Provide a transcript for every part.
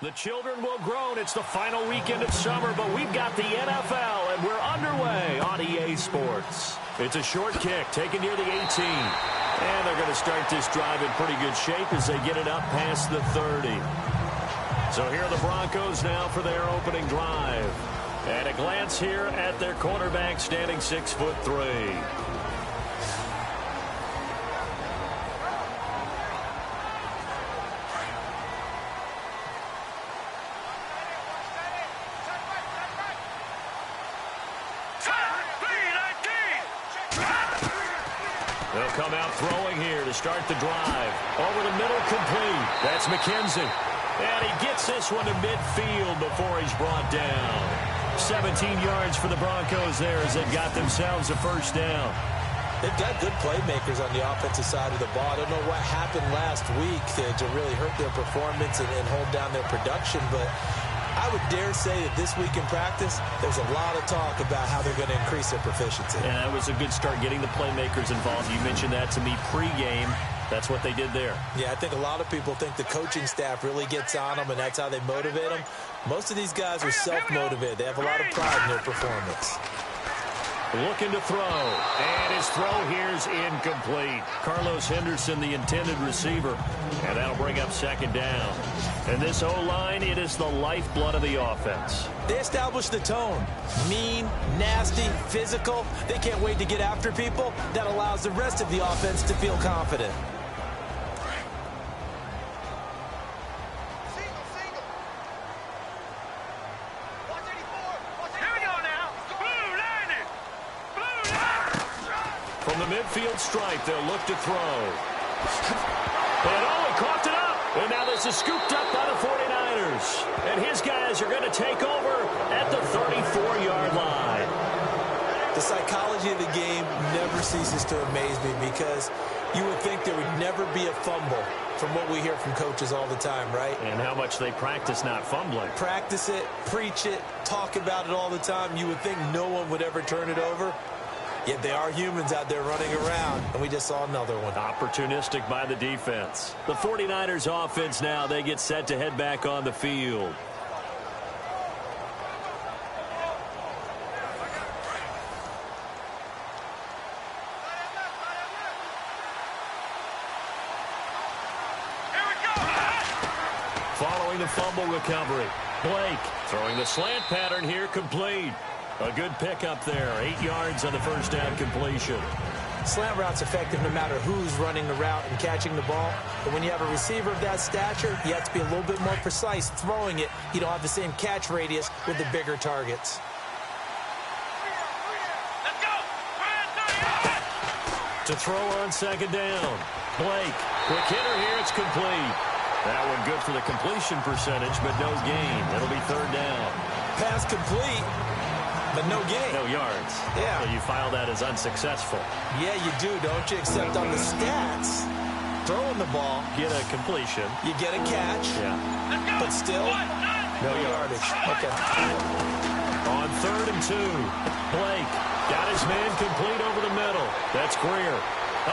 The children will groan. It's the final weekend of summer, but we've got the NFL, and we're underway on EA Sports. It's a short kick taken near the 18. And they're going to start this drive in pretty good shape as they get it up past the 30. So here are the Broncos now for their opening drive. And a glance here at their quarterback standing 6'3". They'll come out throwing here to start the drive. Over the middle, complete. That's McKenzie. And he gets this one to midfield before he's brought down. 17 yards for the Broncos there as they've got themselves a first down. They've got good playmakers on the offensive side of the ball. I don't know what happened last week to really hurt their performance and hold down their production, but I would dare say that this week in practice, there's a lot of talk about how they're going to increase their proficiency. And that was a good start getting the playmakers involved. You mentioned that to me pregame. That's what they did there. Yeah, I think a lot of people think the coaching staff really gets on them, and that's how they motivate them. Most of these guys are self-motivated. They have a lot of pride in their performance. Looking to throw, and his throw here's incomplete. Carlos Henderson, the intended receiver, and that'll bring up second down. And this O-line, it is the lifeblood of the offense. They establish the tone. Mean, nasty, physical. They can't wait to get after people. That allows the rest of the offense to feel confident. From the midfield stripe, they'll look to throw. And he coughed it up. And now this is scooped up by the 49ers. And his guys are going to take over at the 34-yard line. The psychology of the game never ceases to amaze me because you would think there would never be a fumble from what we hear from coaches all the time, right? And how much they practice not fumbling. Practice it, preach it, talk about it all the time. You would think no one would ever turn it over. Yet they are humans out there running around, and we just saw another one. Opportunistic by the defense. The 49ers offense now, they get set to head back on the field. Following the fumble recovery, Blake throwing the slant pattern here, complete. A good pickup there, 8 yards on the first down completion. Slant route's effective no matter who's running the route and catching the ball. But when you have a receiver of that stature, you have to be a little bit more precise throwing it. You don't have the same catch radius with the bigger targets. Let's go! To throw on second down. Blake, quick hitter here, it's complete. That one good for the completion percentage, but no gain. It'll be third down. Pass complete. But no gain. No yards. Yeah. So you file that as unsuccessful. Yeah, you do, don't you? Except on the stats, throwing the ball. Get a completion. You get a catch. Yeah. But still, no yardage. Okay. On 3rd and 2, Blake got his man complete over the middle. That's Greer.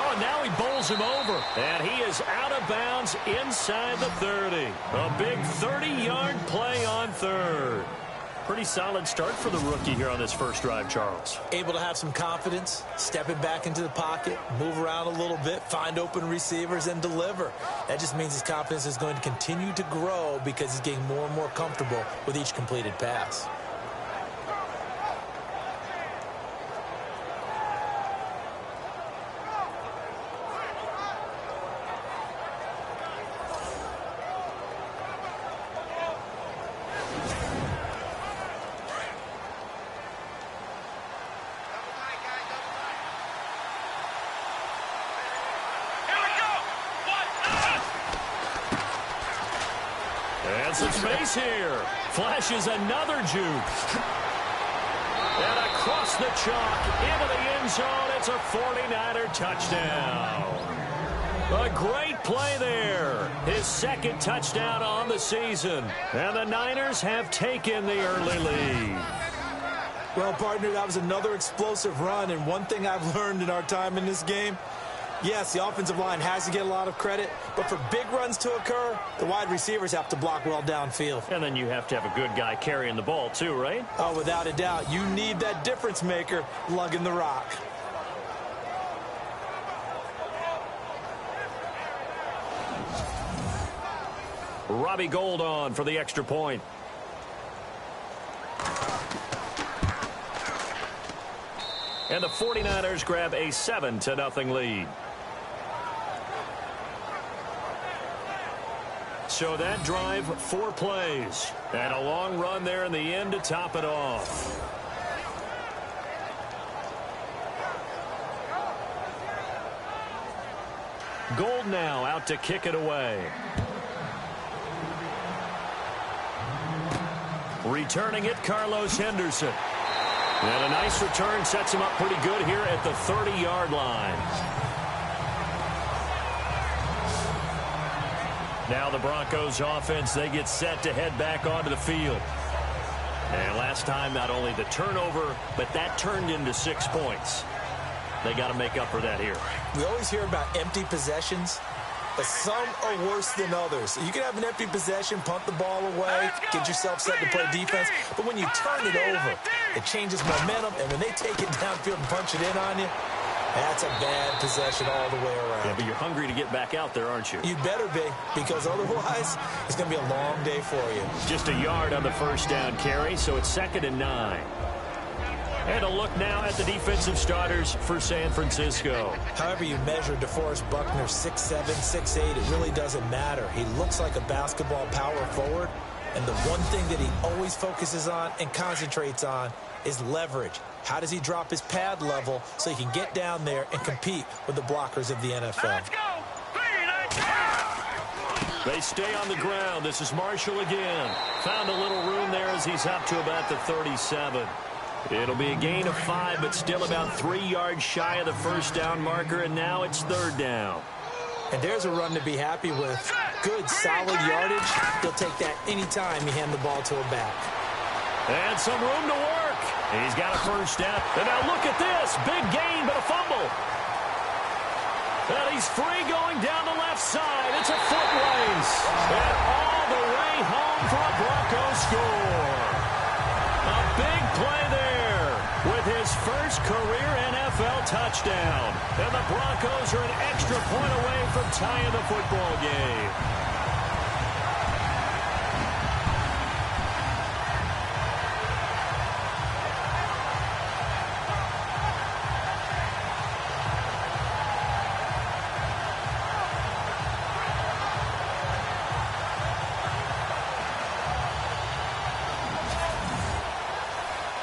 Oh, and now he bowls him over. And he is out of bounds inside the 30. A big 30-yard play on 3rd. Pretty solid start for the rookie here on this first drive, Charles. Able to have some confidence, stepping back into the pocket, move around a little bit, find open receivers, and deliver. That just means his confidence is going to continue to grow because he's getting more and more comfortable with each completed pass. And some space here. Flashes another juke. And across the chalk into the end zone. It's a 49er touchdown. A great play there. His second touchdown on the season. And the Niners have taken the early lead. Well, partner, that was another explosive run. And one thing I've learned in our time in this game, Yes, the offensive line has to get a lot of credit, but for big runs to occur, the wide receivers have to block well downfield. And then you have to have a good guy carrying the ball too, right? Oh, without a doubt. You need that difference maker lugging the rock. Robbie Gould on for the extra point. And the 49ers grab a 7-0 lead. So that drive, 4 plays. And a long run there in the end to top it off. Gould now out to kick it away. Returning it, Carlos Henderson. And a nice return sets him up pretty good here at the 30-yard line. Now the Broncos offense, they get set to head back onto the field. And last time, not only the turnover, but that turned into 6 points. They got to make up for that here. We always hear about empty possessions, but some are worse than others. You can have an empty possession, punt the ball away, get yourself set to play defense, but when you turn it over, it changes momentum, and when they take it downfield and punch it in on you, that's a bad possession all the way around. Yeah, but you're hungry to get back out there, aren't you? You'd better be, because otherwise, it's going to be a long day for you. Just a yard on the first down carry, so it's 2nd and 9. And a look now at the defensive starters for San Francisco. However you measure DeForest Buckner, 6'7", 6'8", it really doesn't matter. He looks like a basketball power forward, and the one thing that he always focuses on and concentrates on is leverage. How does he drop his pad level so he can get down there and compete with the blockers of the NFL? They stay on the ground. This is Marshall again. Found a little room there as he's up to about the 37. It'll be a gain of 5, but still about 3 yards shy of the first down marker, and now it's 3rd down. And there's a run to be happy with. Good, solid yardage. He'll take that anytime you hand the ball to a back. And some room to work. He's got a first step. And now look at this. Big gain, but a fumble. And he's free going down the left side. It's a foot race. And all the way home for a Broncos score. A big play there with his first career NFL touchdown. And the Broncos are an extra point away from tying the football game.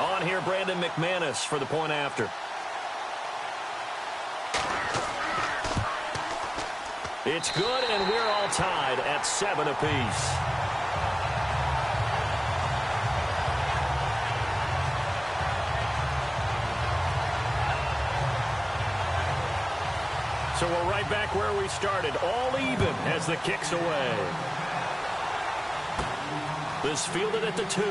On here, Brandon McManus for the point after. It's good, and we're all tied at 7 apiece. So we're right back where we started, all even as the kick's away. This fielded at the 2.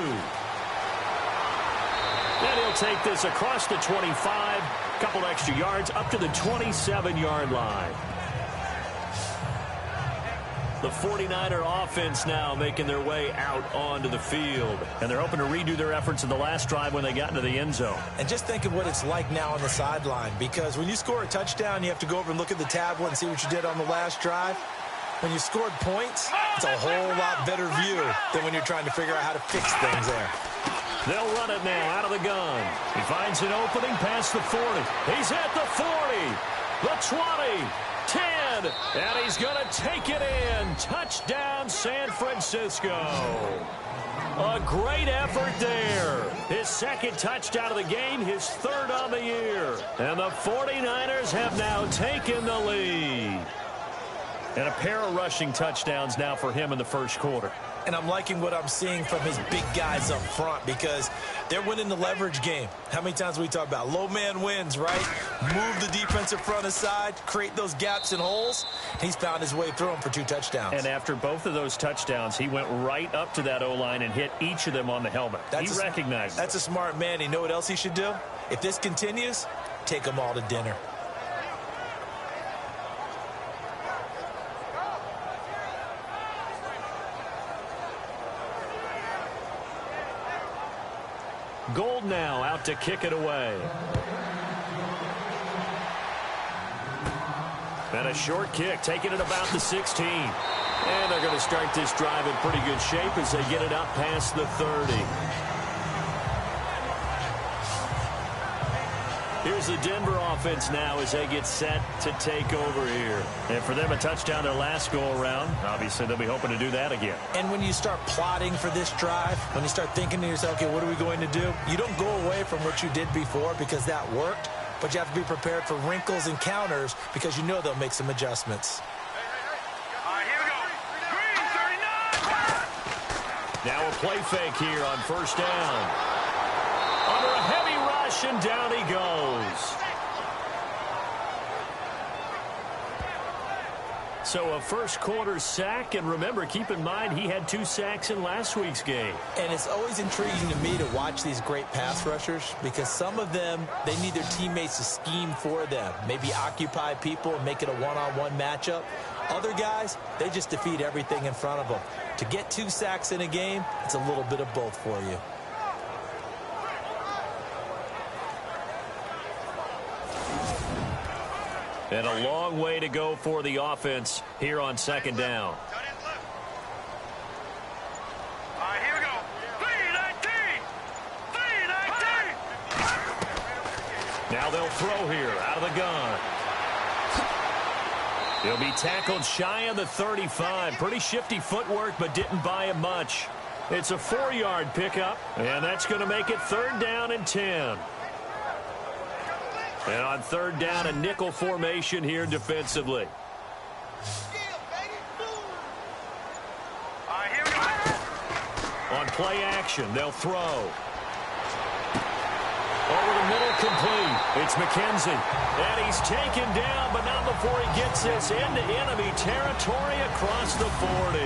And he'll take this across the 25, couple extra yards up to the 27-yard line. The 49er offense now making their way out onto the field. And they're hoping to redo their efforts in the last drive when they got into the end zone. And just think of what it's like now on the sideline, because when you score a touchdown, you have to go over and look at the tablet and see what you did on the last drive. When you scored points, it's a whole lot better view than when you're trying to figure out how to fix things there. They'll run it now out of the gun. He finds an opening past the 40. He's at the 40, the 20, 10, and he's going to take it in. Touchdown, San Francisco. A great effort there. His 2nd touchdown of the game, his 3rd on the year. And the 49ers have now taken the lead. And a pair of rushing touchdowns now for him in the first quarter. And I'm liking what I'm seeing from his big guys up front, because they're winning the leverage game. How many times we talk about low man wins, right? Move the defensive front aside, create those gaps and holes. He's found his way through them for 2 touchdowns. And after both of those touchdowns, he went right up to that O-line and hit each of them on the helmet. He recognized it. That's a smart man. You know what else he should do? If this continues, take them all to dinner. Gold now out to kick it away. And a short kick, taking it about the 16. And they're going to start this drive in pretty good shape as they get it up past the 30. Here's the Denver offense now as they get set to take over here. And for them, a touchdown their last go-around. Obviously, they'll be hoping to do that again. And when you start plotting for this drive, when you start thinking to yourself, okay, what are we going to do? You don't go away from what you did before because that worked, but you have to be prepared for wrinkles and counters because you know they'll make some adjustments. All right, here we go. Green, 39. Now a play fake here on first down. Under a heavy rush, and down he goes. So a first quarter sack, and remember, keep in mind, he had 2 sacks in last week's game. And it's always intriguing to me to watch these great pass rushers because some of them, they need their teammates to scheme for them, maybe occupy people and make it a one-on-one matchup. Other guys, they just defeat everything in front of them. To get 2 sacks in a game, it's a little bit of both for you. And a long way to go for the offense here on second down. All right, here we go. 3-19. 3-19. Now they'll throw here out of the gun. He'll be tackled shy of the 35. Pretty shifty footwork, but didn't buy him much. It's a 4-yard pickup, and that's going to make it 3rd down and 10. And on 3rd down, a nickel formation here defensively. All right, here we go. On play action, they'll throw. Over the middle, complete. It's McKenzie. And he's taken down, but not before he gets this into enemy territory across the 40.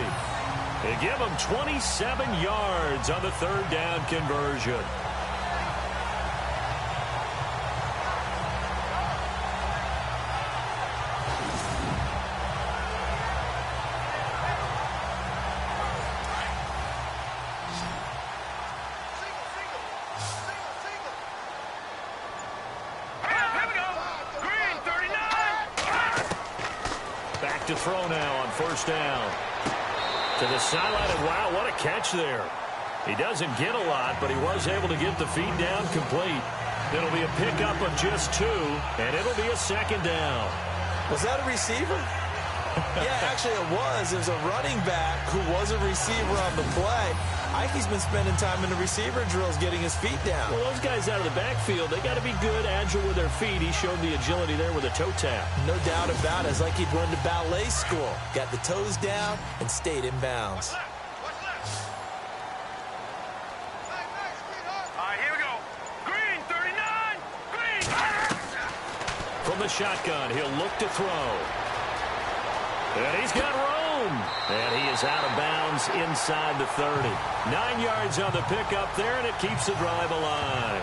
They give him 27 yards on the 3rd down conversion. To throw now on 1st down. To the sideline, and wow, what a catch there. He doesn't get a lot, but he was able to get the feed down complete. It'll be a pickup of just 2, and it'll be a 2nd down. Was that a receiver? Yeah, actually it was. It was a running back who was a receiver on the play. Ikey's been spending time in the receiver drills getting his feet down. Well, those guys out of the backfield, they got to be good, agile with their feet. He showed the agility there with a toe tap. No doubt about it. It's like he'd run to ballet school. Got the toes down and stayed in bounds. All right, here we go. Green, 39. Green. From the shotgun, he'll look to throw. And he's got room. And he is out of bounds inside the 30. 9 yards on the pickup there, and it keeps the drive alive.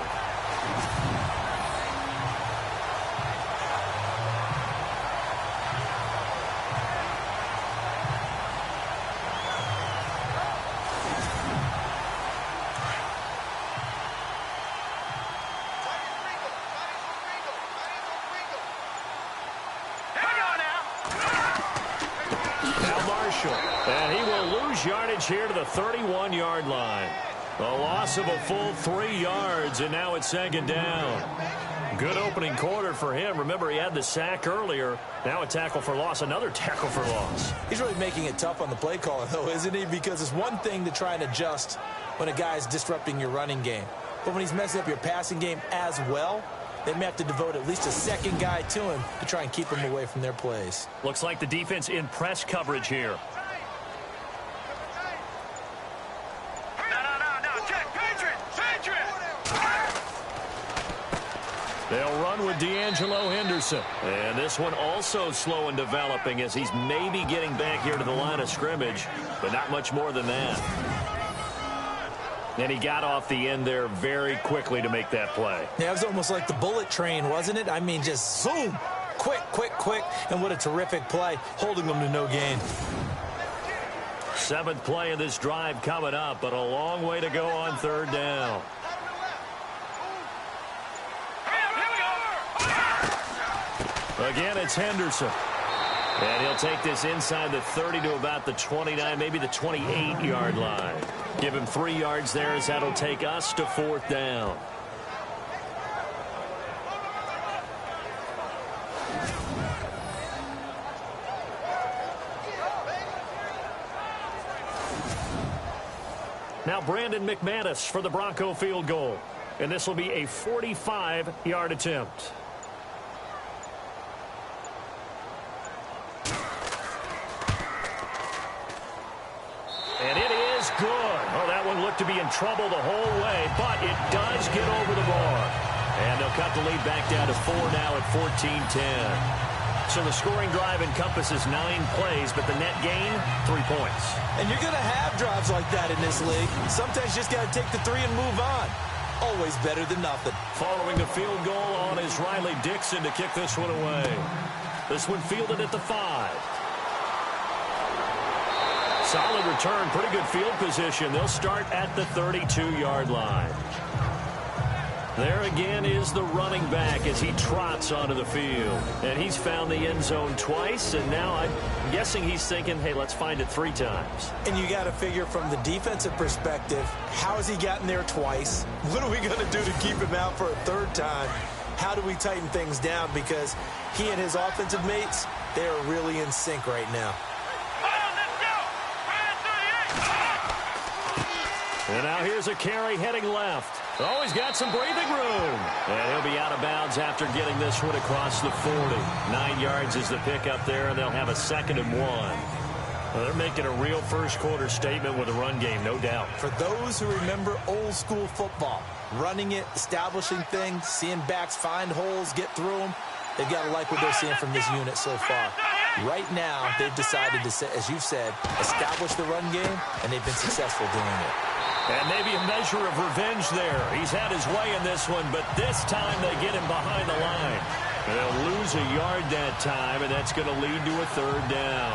And he will lose yardage here to the 31-yard line. A loss of a full 3 yards, and now it's 2nd down. Good opening quarter for him. Remember, he had the sack earlier. Now a tackle for loss, another tackle for loss. He's really making it tough on the play caller, though, isn't he? Because it's one thing to try and adjust when a guy's disrupting your running game. But when he's messing up your passing game as well, they may have to devote at least a 2nd guy to him to try and keep him away from their plays. Looks like the defense in press coverage here. They'll run with D'Angelo Henderson. And this one also slow in developing as he's maybe getting back here to the line of scrimmage, but not much more than that. And he got off the end there very quickly to make that play. Yeah, it was almost like the bullet train, wasn't it? I mean, just zoom, quick, quick, quick, and what a terrific play, holding them to no gain. 7th play of this drive coming up, but a long way to go on 3rd down. Again, it's Henderson. And he'll take this inside the 30 to about the 29, maybe the 28-yard line. Give him 3 yards there as that'll take us to 4th down. Now Brandon McManus for the Bronco field goal. And this will be a 45-yard attempt. And it is good. Oh, that one looked to be in trouble the whole way, but it does get over the bar. And they'll cut the lead back down to 4 now at 14-10. So the scoring drive encompasses 9 plays, but the net gain, 3 points. And you're going to have drives like that in this league. Sometimes you just got to take the 3 and move on. Always better than nothing. Following the field goal on is Riley Dixon to kick this one away. This one fielded at the 5. Solid return, pretty good field position. They'll start at the 32-yard line. There again is the running back as he trots onto the field. And he's found the end zone twice, and now I'm guessing he's thinking, hey, let's find it 3 times. And you got to figure from the defensive perspective, how has he gotten there twice? What are we going to do to keep him out for a 3rd time? How do we tighten things down? Because he and his offensive mates, they are really in sync right now. And now here's a carry heading left. Oh, he's got some breathing room. And he'll be out of bounds after getting this one across the 40. 9 yards is the pickup there, and they'll have a 2nd and 1. Well, they're making a real first-quarter statement with a run game, no doubt. For those who remember old-school football, running it, establishing things, seeing backs find holes, get through them, they've got to like what they're seeing from this unit so far. Right now, they've decided to, as you've said, establish the run game, and they've been successful doing it. And maybe a measure of revenge there. He's had his way in this one, but this time they get him behind the line. They'll lose a yard that time, and that's going to lead to a 3rd down.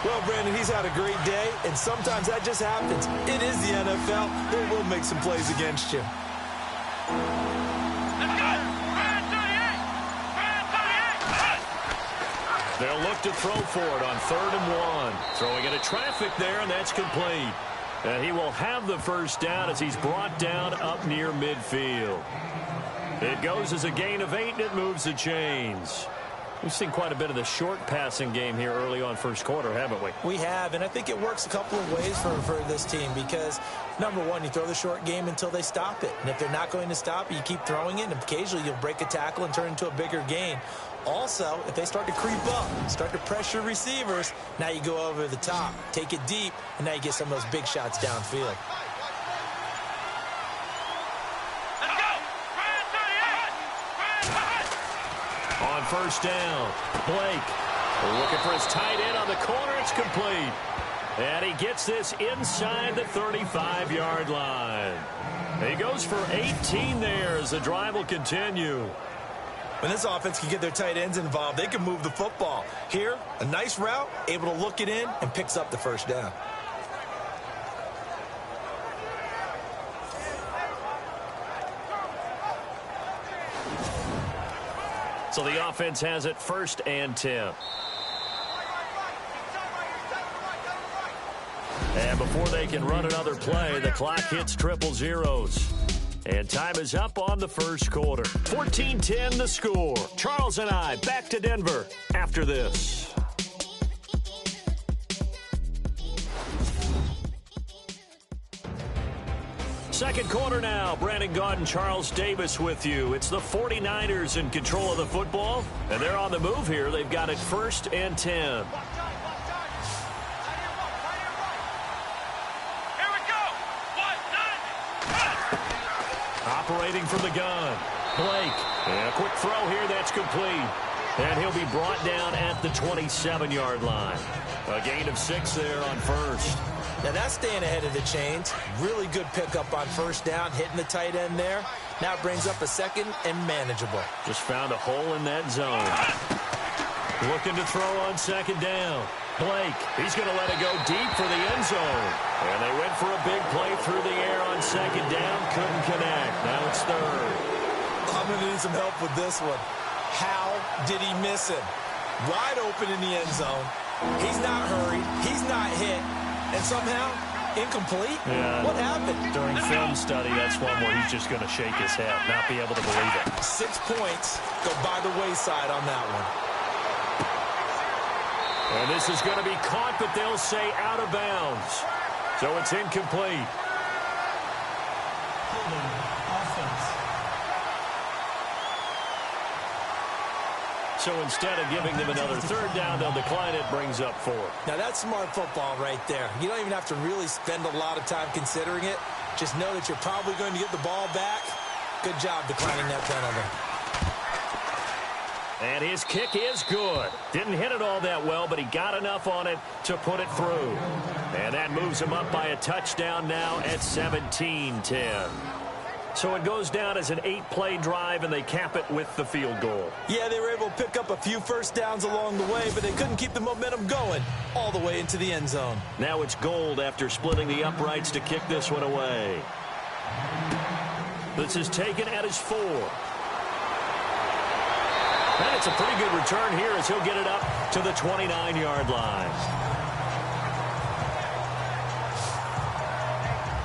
Well, Brandon, he's had a great day, and sometimes that just happens. It is the NFL. They will make some plays against you. They'll look to throw for it on 3rd and 1. Throwing into traffic there, and that's complete. And he will have the 1st down as he's brought down up near midfield. It goes as a gain of 8, and it moves the chains. We've seen quite a bit of the short passing game here early on 1st quarter, haven't we? We have, and I think it works a couple of ways for this team because, number one, you throw the short game until they stop it. And if they're not going to stop it, you keep throwing it, and occasionally you'll break a tackle and turn into a bigger gain. Also, if they start to creep up, start to pressure receivers, now you go over the top, take it deep, and now you get some of those big shots downfield. On 1st down, Blake looking for his tight end on the corner. It's complete. And he gets this inside the 35-yard line. He goes for 18 there as the drive will continue. When this offense can get their tight ends involved, they can move the football. Here, a nice route, able to look it in, and picks up the 1st down. So the offense has it 1st and 10. And before they can run another play, the clock hits triple zeros. And time is up on the 1st quarter. 14-10 the score. Charles and I back to Denver after this. Second quarter now. Brandon Gaudin, Charles Davis with you. It's the 49ers in control of the football, and they're on the move here. They've got it 1st and 10. Operating from the gun. Blake. And a quick throw here. That's complete. And he'll be brought down at the 27-yard line. A gain of 6 there on 1st. Now that's staying ahead of the chains. Really good pickup on 1st down, hitting the tight end there. Now it brings up a 2nd and manageable. Just found a hole in that zone. Looking to throw on 2nd down. Blake, he's going to let it go deep for the end zone. And they went for a big play through the air on 2nd down. Couldn't connect. Now it's 3rd. I'm going to need some help with this one. How did he miss him? Wide open in the end zone. He's not hurried. He's not hit. And somehow, incomplete? Yeah. What happened? During film study, that's one where he's just going to shake his head, not be able to believe it. 6 points go by the wayside on that one. And this is going to be caught, but they'll say out of bounds. So it's incomplete. So instead of giving them another third down, they'll decline it, brings up 4. Now, that's smart football right there. You don't even have to really spend a lot of time considering it. Just know that you're probably going to get the ball back. Good job declining that penalty. And his kick is good. Didn't hit it all that well, but he got enough on it to put it through. And that moves him up by a touchdown now at 17-10. So it goes down as an 8-play drive, and they cap it with the field goal. Yeah, they were able to pick up a few first downs along the way, but they couldn't keep the momentum going all the way into the end zone. Now it's Gold after splitting the uprights to kick this one away. This is taken at his 4. And it's a pretty good return here as he'll get it up to the 29-yard line.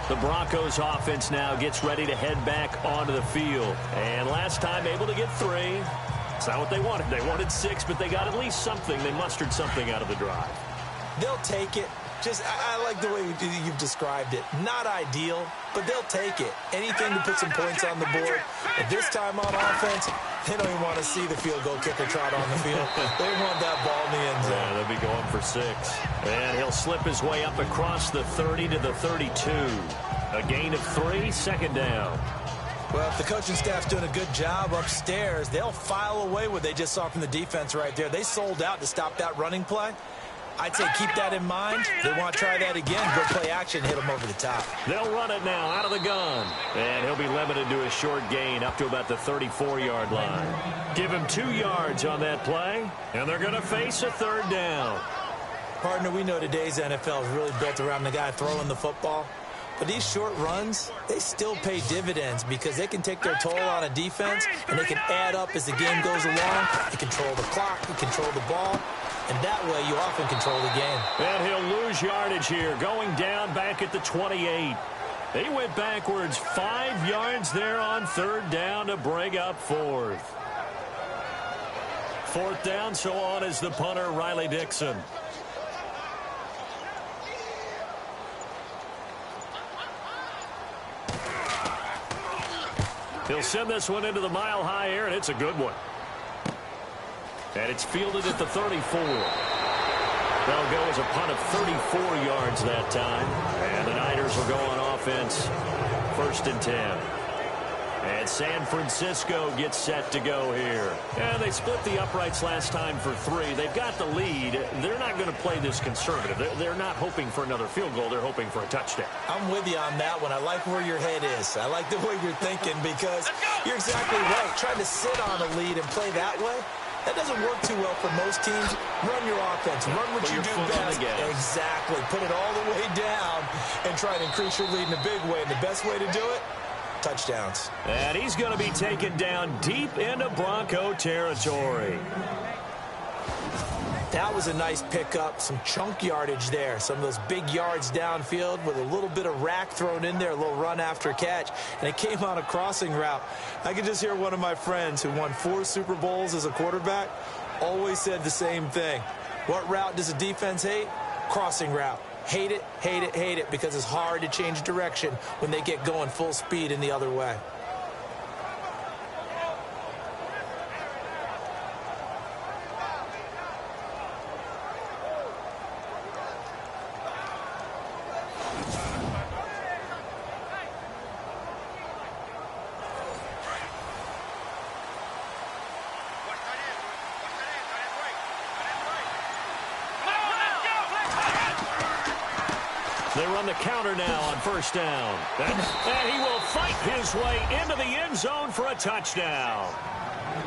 The Broncos offense now gets ready to head back onto the field. And last time able to get 3. It's not what they wanted. They wanted 6, but they got at least something. They mustered something out of the drive. They'll take it. I like the way you've described it. Not ideal, but they'll take it. Anything to put some points on the board. But this time on offense, they don't even want to see the field goal kicker trot on the field. They want that ball in the end zone. Yeah, they'll be going for 6. And he'll slip his way up across the 30 to the 32. A gain of 3, second down. Well, if the coaching staff's doing a good job upstairs, they'll file away what they just saw from the defense right there. They sold out to stop that running play. I'd say keep that in mind. They want to try that again. Go play action, hit them over the top. They'll run it now out of the gun. And he'll be limited to a short gain up to about the 34-yard line. Give him 2 yards on that play, and they're going to face a third down. Partner, we know today's NFL is really built around the guy throwing the football. But these short runs, they still pay dividends because they can take their toll on a defense, and they can add up as the game goes along. They control the clock, they control the ball. And that way, you often control the game. And he'll lose yardage here, going down back at the 28. They went backwards 5 yards there on third down to bring up 4th. 4th down, so on is the punter, Riley Dixon. He'll send this one into the mile-high air, and it's a good one. And it's fielded at the 34. They'll go as a punt of 34 yards that time. And the Niners will go on offense, 1st and 10. And San Francisco gets set to go here. And they split the uprights last time for 3. They've got the lead. They're not going to play this conservative. They're not hoping for another field goal. They're hoping for a touchdown. I'm with you on that one. I like where your head is. I like the way you're thinking because you're exactly right. Trying to sit on a lead and play that way, that doesn't work too well for most teams. Run your offense. Run what you do best. Exactly. Put it all the way down and try to increase your lead in a big way. And the best way to do it, touchdowns. And he's going to be taken down deep into Bronco territory. That was a nice pickup, some chunk yardage there. Some of those big yards downfield with a little bit of rack thrown in there, a little run after catch, and it came on a crossing route. I could just hear one of my friends who won 4 Super Bowls as a quarterback always said the same thing. What route does a defense hate? Crossing route. Hate it, hate it, hate it, because it's hard to change direction when they get going full speed in the other way. They run the counter now on 1st down. And he will fight his way into the end zone for a touchdown.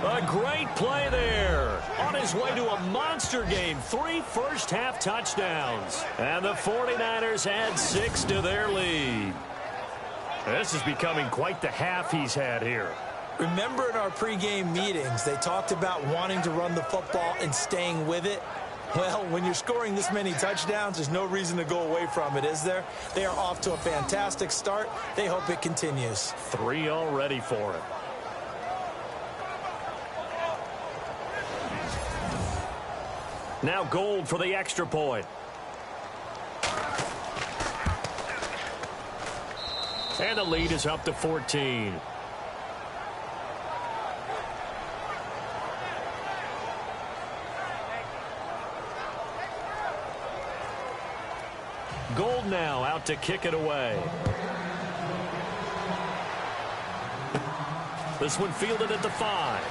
A great play there. On his way to a monster game. 3 first-half touchdowns. And the 49ers add 6 to their lead. This is becoming quite the half he's had here. Remember in our pregame meetings, they talked about wanting to run the football and staying with it? Well, when you're scoring this many touchdowns, there's no reason to go away from it, is there? They are off to a fantastic start. They hope it continues. 3 already for him. Now Gold for the extra point. And the lead is up to 14. Gold now out to kick it away. This one fielded at the 5.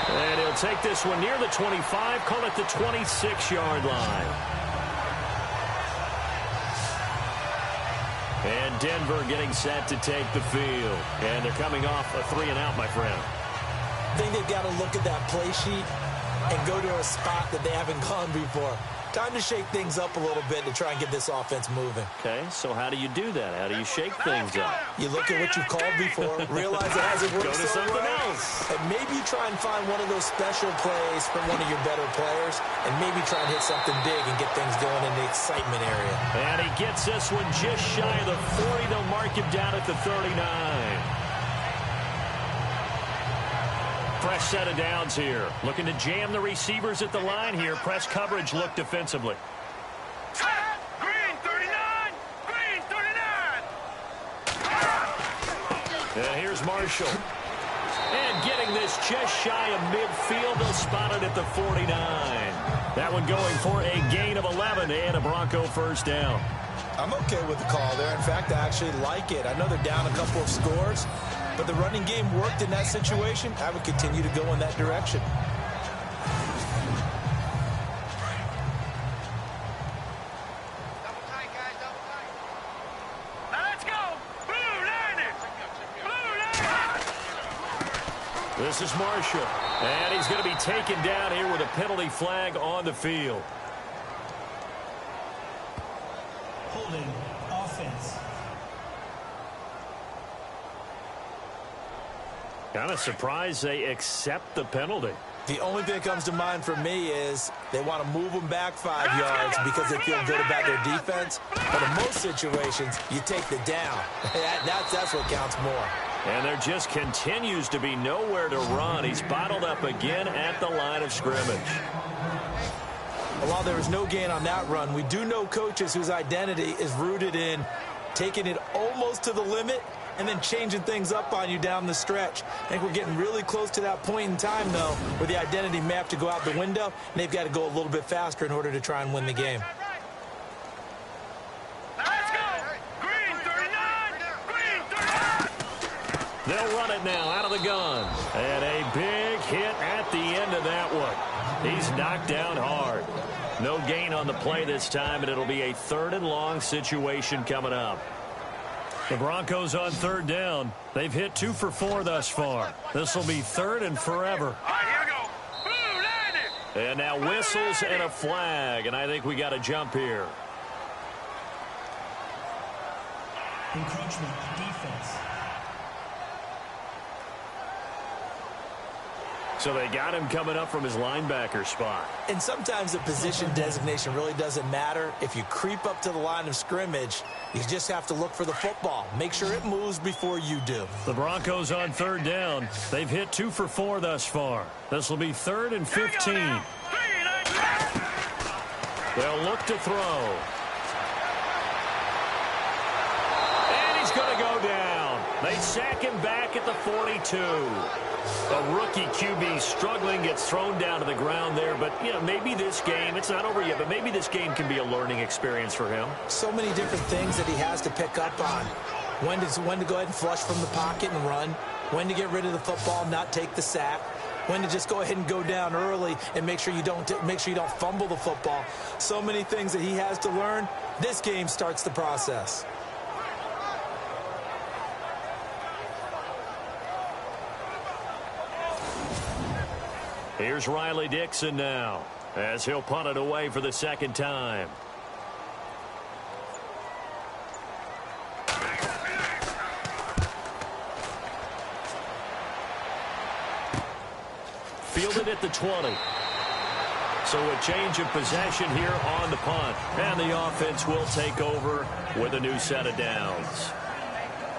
And he'll take this one near the 25, call it the 26-yard line. And Denver getting set to take the field. And they're coming off a 3-and-out, my friend. I think they've got to look at that play sheet and go to a spot that they haven't gone before. Time to shake things up a little bit to try and get this offense moving. Okay, so how do you do that? How do you shake things up? You look at what you've called before, realize it hasn't worked Go to so something well, else. and maybe try and find one of those special plays from one of your better players, and maybe try and hit something big and get things going in the excitement area. And he gets this one just shy of the 40. They'll mark him down at the 39. Fresh set of downs here. Looking to jam the receivers at the line here. Press coverage look defensively. Green 39! Green 39! And here's Marshall. And getting this just shy of midfield. They'll spot it at the 49. That one going for a gain of 11 and a Bronco first down. I'm okay with the call there. In fact, I actually like it. I know they're down a couple of scores, but the running game worked in that situation. I would continue to go in that direction. Now let's go! Blue line! Blue line! This is Marshall. And he's going to be taken down here with a penalty flag on the field. Holding offense. Kind of surprised they accept the penalty. The only thing that comes to mind for me is they want to move them back 5 yards because they feel good about their defense. But in most situations, you take the down. That's what counts more. And there just continues to be nowhere to run. He's bottled up again at the line of scrimmage. While there was no gain on that run, we do know coaches whose identity is rooted in taking it almost to the limit and then changing things up on you down the stretch. I think we're getting really close to that point in time, though, where the identity may have to go out the window, and they've got to go a little bit faster in order to try and win the game. Let's go! Green 39! Green 39! They'll run it now out of the gun. And a big hit at the end of that one. He's knocked down hard. No gain on the play this time, and it'll be a 3rd and long situation coming up. The Broncos on 3rd down. They've hit 2 for 4 thus far. This will be 3rd and forever. All right, here we go. Blue line! And now whistles and a flag, and I think we got a jump here. Encroachment defense. So they got him coming up from his linebacker spot. And sometimes the position designation really doesn't matter. If you creep up to the line of scrimmage, you just have to look for the football. Make sure it moves before you do. The Broncos on 3rd down. They've hit 2 for 4 thus far. This will be 3rd and 15. They'll look to throw. And he's going to go down. They sack him back at the 42. A rookie QB struggling, gets thrown down to the ground there. But, you know, maybe this game, it's not over yet, but maybe this game can be a learning experience for him. So many different things that he has to pick up on. When to go ahead and flush from the pocket and run. When to get rid of the football, not take the sack. When to just go ahead and go down early and make sure you don't fumble the football. So many things that he has to learn. This game starts the process. Here's Riley Dixon now, as he'll punt it away for the 2nd time. it at the 20. So a change of possession here on the punt. And the offense will take over with a new set of downs.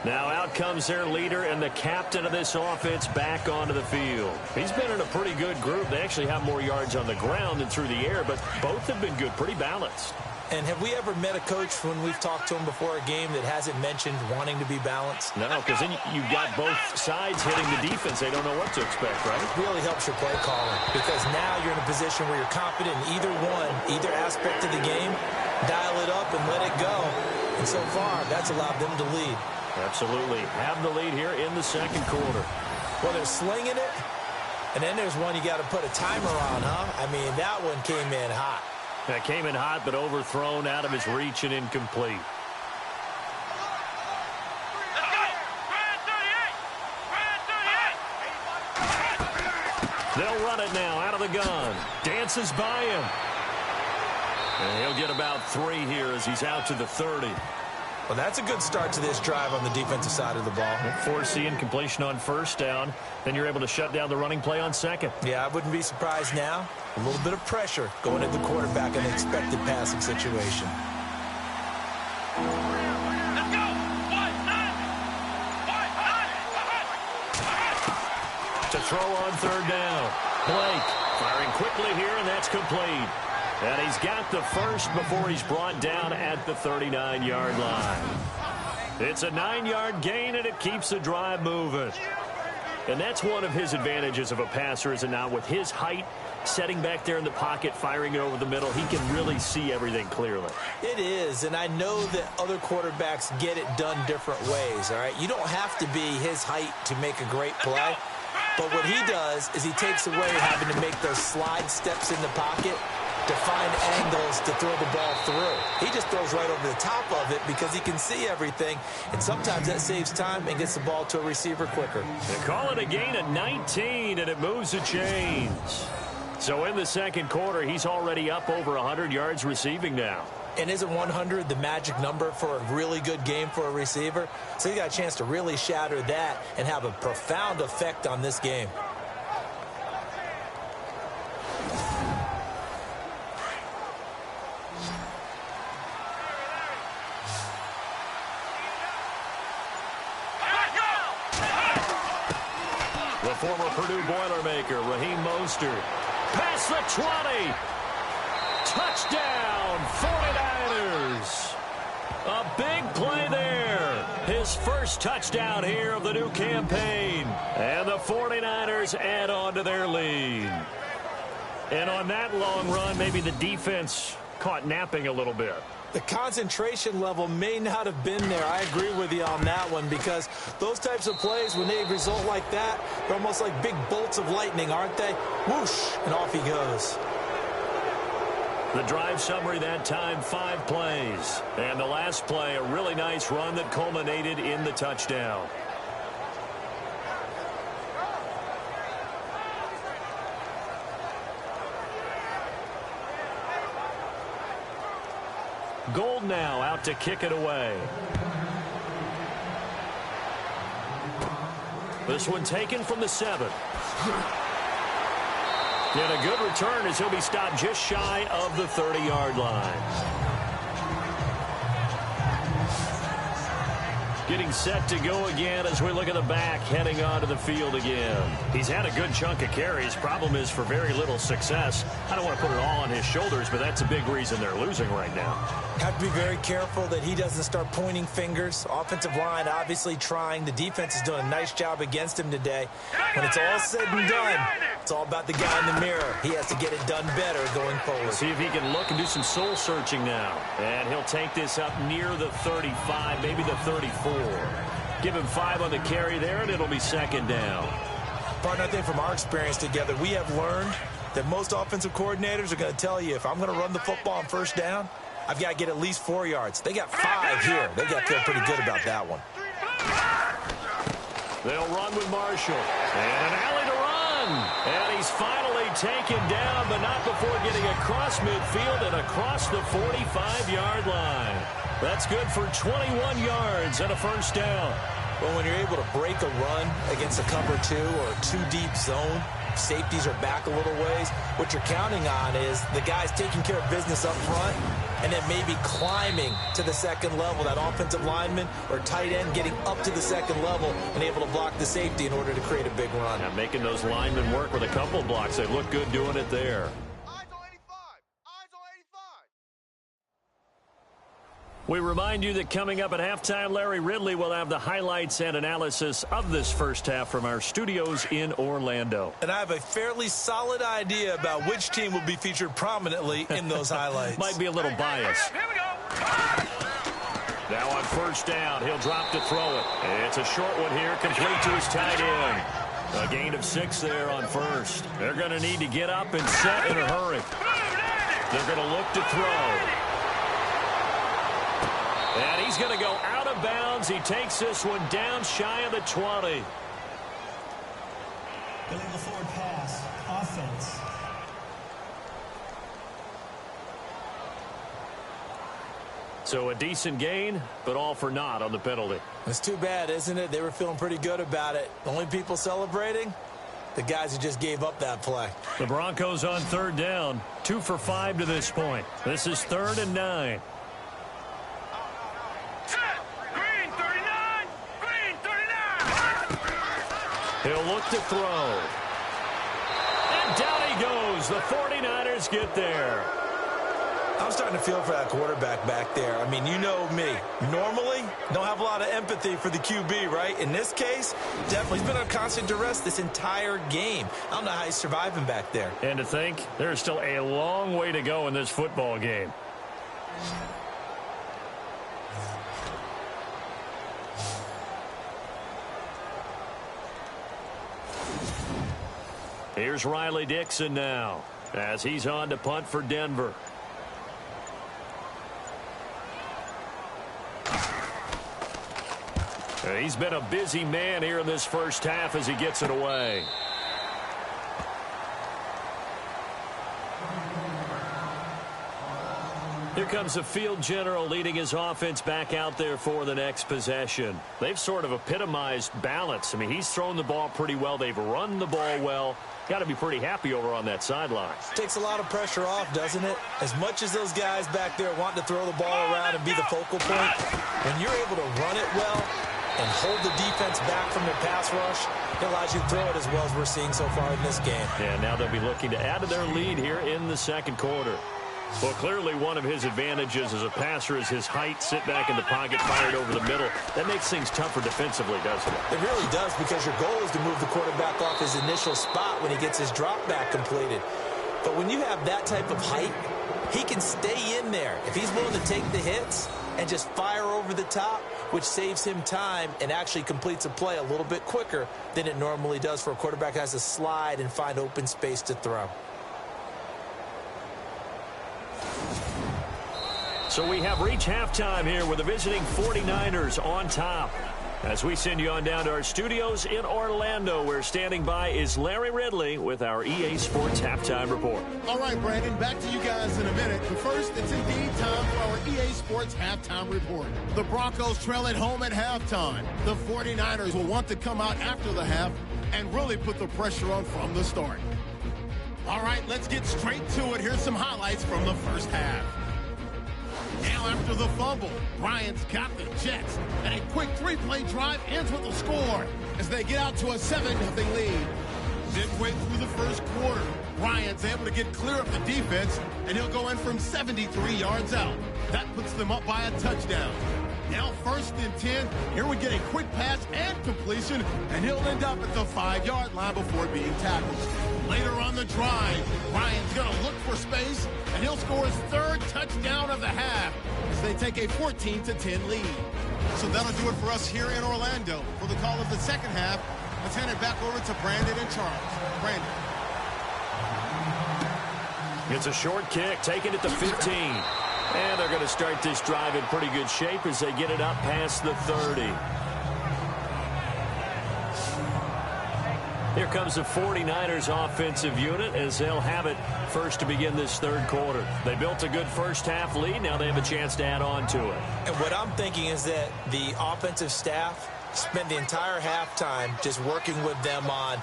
Now out comes their leader and the captain of this offense back onto the field. He's been in a pretty good group. They actually have more yards on the ground than through the air, but both have been good, pretty balanced. And have we ever met a coach when we've talked to him before a game that hasn't mentioned wanting to be balanced? No, because then you've got both sides hitting the defense. They don't know what to expect, right? It really helps your play calling because now you're in a position where you're confident in either aspect of the game. Dial it up and let it go. And so far, that's allowed them to lead. Absolutely. Have the lead here in the second quarter. Well, they're slinging it. And then there's one you got to put a timer on, huh? I mean, that one came in hot. That came in hot, but overthrown out of his reach and incomplete. They'll run it now out of the gun. Dances by him. And he'll get about 3 here as he's out to the 30. Well, that's a good start to this drive on the defensive side of the ball. Force the incompletion on first down. Then you're able to shut down the running play on second. Yeah, I wouldn't be surprised now. A little bit of pressure going at the quarterback in an expected passing situation. Let's go. To throw on third down. Blake firing quickly here, and that's complete. And he's got the first before he's brought down at the 39-yard line. It's a 9-yard gain, and it keeps the drive moving. And that's one of his advantages of a passer, is it not? With his height, setting back there in the pocket, firing it over the middle, he can really see everything clearly. It is, and I know that other quarterbacks get it done different ways, all right? You don't have to be his height to make a great play. But what he does is he takes away having to make those slide steps in the pocket to find angles to throw the ball through. He just throws right over the top of it because he can see everything, and sometimes that saves time and gets the ball to a receiver quicker. They call it a gain of 19, and it moves the chains. So in the second quarter, he's already up over 100 yards receiving now. And isn't 100 the magic number for a really good game for a receiver? So he got a chance to really shatter that and have a profound effect on this game. The former Purdue Boilermaker, Raheem Mostert. Past the 20. Touchdown, 49ers. A big play there. His first touchdown here of the new campaign. And the 49ers add on to their lead. And on that long run, maybe the defense caught napping a little bit. The concentration level may not have been there. I agree with you on that one because those types of plays, when they result like that, they're almost like big bolts of lightning, aren't they? Whoosh, and off he goes. The drive summary that time, 5 plays. And the last play, a really nice run that culminated in the touchdown. Gold now out to kick it away. This one taken from the 7. And a good return as he'll be stopped just shy of the 30-yard line. Getting set to go again as we look at the back heading onto the field again. He's had a good chunk of carries. Problem is for very little success. I don't want to put it all on his shoulders, but that's a big reason they're losing right now. Have to be very careful that he doesn't start pointing fingers. Offensive line obviously trying. The defense is doing a nice job against him today. When it's all said and done, it's all about the guy in the mirror. He has to get it done better going forward. See if he can look and do some soul searching now. And he'll take this up near the 35, maybe the 34. Give him 5 on the carry there, and it'll be second down. Partner, I think from our experience together, we have learned that most offensive coordinators are going to tell you, if I'm going to run the football on first down, I've got to get at least 4 yards. They got 5 here. They got to feel pretty good about that one. They'll run with Marshall. And an alley to run. And he's finally taken down, but not before getting across midfield and across the 45-yard line. That's good for 21 yards and a first down. Well, when you're able to break a run against a cover 2 or a 2-deep zone, safeties are back a little ways. What you're counting on is the guys taking care of business up front and then maybe climbing to the second level, that offensive lineman or tight end getting up to the second level and able to block the safety in order to create a big run. Now making those linemen work with a couple blocks. They look good doing it there. We remind you that coming up at halftime, Larry Ridley will have the highlights and analysis of this first half from our studios in Orlando. And I have a fairly solid idea about which team will be featured prominently in those highlights. Might be a little biased. Here we go. Now on first down, he'll drop to throw it. It's a short one here, complete to his tight end. A gain of 6 there on first. They're going to need to get up and set in a hurry. They're going to look to throw. And he's going to go out of bounds. He takes this one down shy of the 20. Illegal forward pass. Offense. So a decent gain, but all for naught on the penalty. It's too bad, isn't it? They were feeling pretty good about it. The only people celebrating? The guys who just gave up that play. The Broncos on third down. 2 for 5 to this point. This is 3rd and 9. Green 39. Green 39. He'll look to throw. And down he goes. The 49ers get there. I'm starting to feel for that quarterback back there. I mean, you know me. Normally, don't have a lot of empathy for the QB, right? In this case, definitely. He's been on constant duress this entire game. I don't know how he's surviving back there. And to think, there's still a long way to go in this football game. Here's Riley Dixon now as he's on to punt for Denver. He's been a busy man here in this first half as he gets it away. Here comes the field general leading his offense back out there for the next possession. They've sort of epitomized balance. I mean, he's thrown the ball pretty well. They've run the ball well. Got to be pretty happy over on that sideline. Takes a lot of pressure off, doesn't it? As much as those guys back there want to throw the ball around and be the focal point, when you're able to run it well and hold the defense back from their pass rush, it allows you to throw it as well as we're seeing so far in this game. And now they'll be looking to add to their lead here in the second quarter. Well, clearly one of his advantages as a passer is his height, sit back in the pocket, fired over the middle. That makes things tougher defensively, doesn't it? It really does, because your goal is to move the quarterback off his initial spot when he gets his drop back completed. But when you have that type of height, he can stay in there. If he's willing to take the hits and just fire over the top, which saves him time and actually completes a play a little bit quicker than it normally does for a quarterback who has to slide and find open space to throw. So we have reached halftime here with the visiting 49ers on top. As we send you on down to our studios in Orlando, where standing by is Larry Ridley with our EA Sports Halftime Report. All right, Brandon, back to you guys in a minute. But first, it's indeed time for our EA Sports Halftime Report. The Broncos trail at home at halftime. The 49ers will want to come out after the half and really put the pressure on from the start. All right, let's get straight to it. Here's some highlights from the first half. Now after the fumble, Bryant's got the Jets, and a quick 3-play drive ends with a score as they get out to a 7-0 lead. Midway through the first quarter, Bryant's able to get clear of the defense, and he'll go in from 73 yards out. That puts them up by a touchdown. Now 1st and 10, here we get a quick pass and completion, and he'll end up at the 5-yard line before being tackled. Later on the drive, Bryant's going to look for space, and he'll score his 3rd touchdown of the half as they take a 14-10 lead. So that'll do it for us here in Orlando. For the call of the second half, let's hand it back over to Brandon and Charles. Brandon. It's a short kick, taking it to 15. And they're going to start this drive in pretty good shape as they get it up past the 30. Here comes the 49ers offensive unit as they'll have it first to begin this third quarter. They built a good first half lead. Now they have a chance to add on to it. And what I'm thinking is that the offensive staff spent the entire halftime just working with them on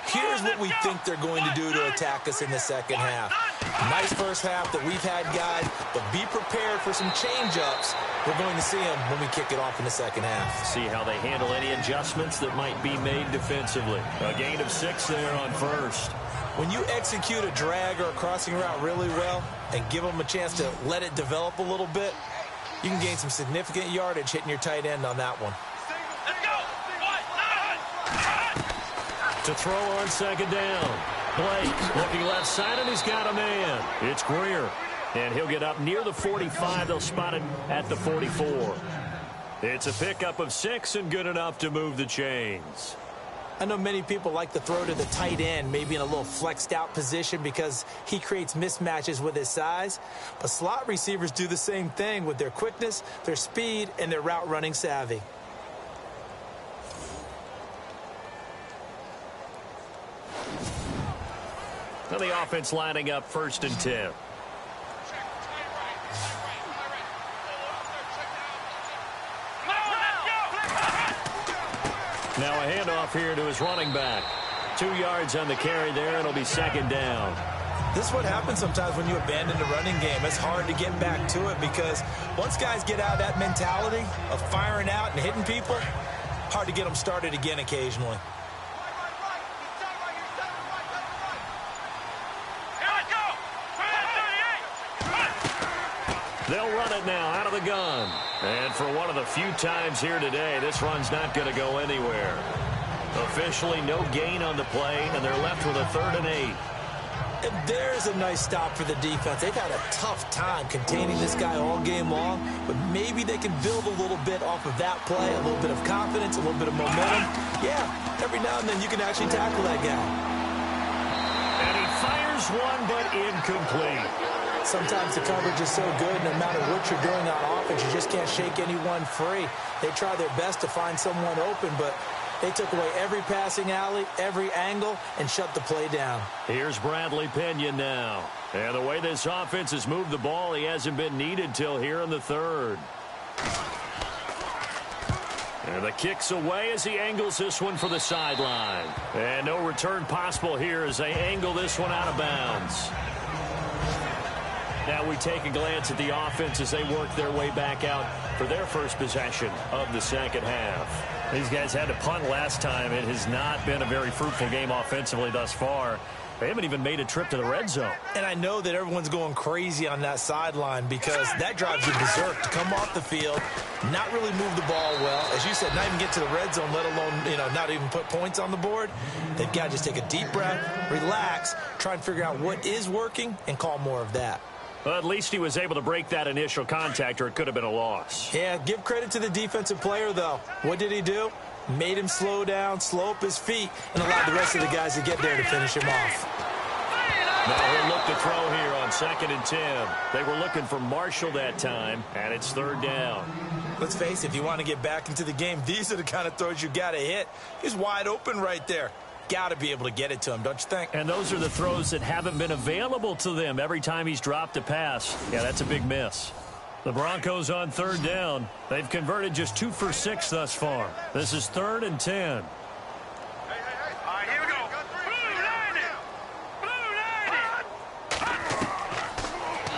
Here's what we think they're going to do to attack us in the second half. Nice first half that we've had, guys, but be prepared for some change-ups. We're going to see them when we kick it off in the second half. See how they handle any adjustments that might be made defensively. A gain of 6 there on first. When you execute a drag or a crossing route really well and give them a chance to let it develop a little bit, you can gain some significant yardage hitting your tight end on that one. To throw on second down. Blake looking left side, and he's got a man. It's Greer. And he'll get up near the 45. They'll spot it at the 44. It's a pickup of 6 and good enough to move the chains. I know many people like to throw to the tight end, maybe in a little flexed out position because he creates mismatches with his size. But slot receivers do the same thing with their quickness, their speed, and their route running savvy. Now the offense lining up 1st and 10. Now a handoff here to his running back. 2 yards on the carry there. It'll be second down. This is what happens sometimes when you abandon the running game. It's hard to get back to it because once guys get out of that mentality of firing out and hitting people, hard to get them started again occasionally. They'll run it now out of the gun. And for one of the few times here today, this run's not going to go anywhere. Officially no gain on the play, and they're left with a 3rd and 8. And there's a nice stop for the defense. They've had a tough time containing this guy all game long, but maybe they can build a little bit off of that play, a little bit of confidence, a little bit of momentum. Yeah, every now and then you can actually tackle that guy. And he fires one, but incomplete. Sometimes the coverage is so good, no matter what you're doing on offense, you just can't shake anyone free. They try their best to find someone open, but they took away every passing alley, every angle, and shut the play down. Here's Bradley Pinion now. And the way this offense has moved the ball, he hasn't been needed till here in the 3rd. And the kick's away as he angles this one for the sideline. And no return possible here as they angle this one out of bounds. Now we take a glance at the offense as they work their way back out for their first possession of the second half. These guys had to punt last time. It has not been a very fruitful game offensively thus far. They haven't even made a trip to the red zone. And I know that everyone's going crazy on that sideline because that drives you berserk to come off the field, not really move the ball well. As you said, not even get to the red zone, let alone, not even put points on the board. They've got to just take a deep breath, relax, try and figure out what is working, and call more of that. Well, at least he was able to break that initial contact, or it could have been a loss. Yeah, give credit to the defensive player, though. What did he do? Made him slow down, slow up his feet, and allowed the rest of the guys to get there to finish him off. Now he'll look to throw here on 2nd and 10. They were looking for Marshall that time, and it's 3rd down. Let's face it, if you want to get back into the game, these are the kind of throws you got to hit. He's wide open right there. Got to be able to get it to him, don't you think? And those are the throws that haven't been available to them every time he's dropped a pass. Yeah, that's a big miss. The Broncos on 3rd down. They've converted just 2 for 6 thus far. This is 3rd and 10. All right, here we go. Blue 90.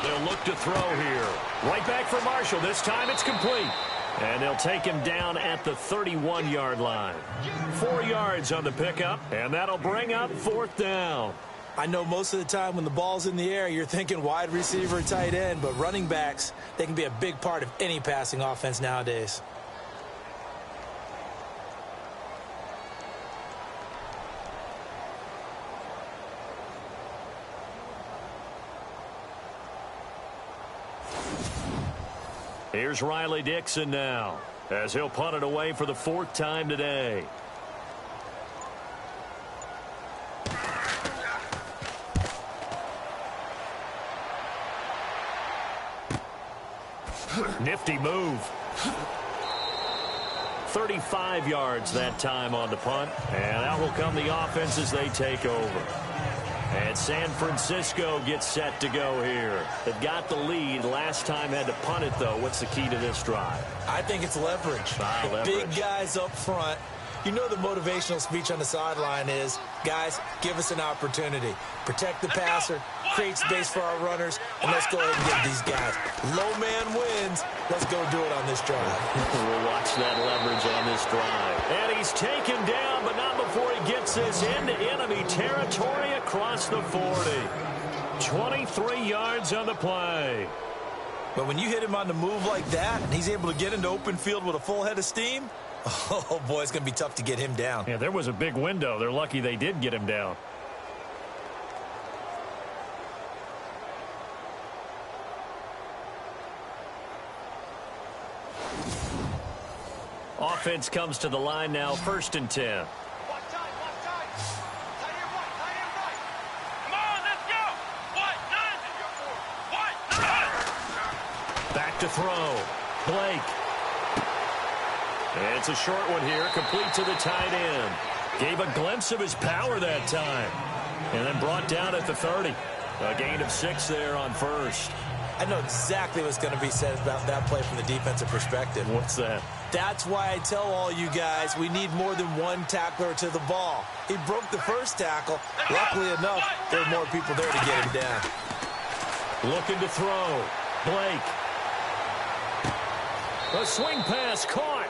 They'll look to throw here. Right back for Marshall. This time it's complete. And they'll take him down at the 31-yard line. 4 yards on the pickup, and that'll bring up 4th down. I know most of the time when the ball's in the air, you're thinking wide receiver, tight end, but running backs, they can be a big part of any passing offense nowadays. Here's Riley Dixon now, as he'll punt it away for the 4th time today. Nifty move. 35 yards that time on the punt, and out will come the offense as they take over. And San Francisco gets set to go here. They've got the lead. Last time had to punt it, though. What's the key to this drive? I think it's leverage. Leverage. Big guys up front. You know the motivational speech on the sideline is, guys, give us an opportunity. Protect the passer, create space for our runners, and let's go ahead and get these guys. Low man wins. Let's go do it on this drive. We'll watch that leverage on this drive. And he's taken down, but not before he gets this into enemy territory across the 40. 23 yards on the play. But when you hit him on the move like that, and he's able to get into open field with a full head of steam, oh, boy, it's going to be tough to get him down. Yeah, there was a big window. They're lucky they did get him down. Offense comes to the line now, 1st and 10. Back to throw. Blake. It's a short one here, complete to the tight end. Gave a glimpse of his power that time. And then brought down at the 30. A gain of 6 there on 1st. I know exactly what's going to be said about that play from the defensive perspective. What's that? That's why I tell all you guys we need more than one tackler to the ball. He broke the first tackle. Luckily enough, there were more people there to get him down. Looking to throw. Blake. A swing pass caught.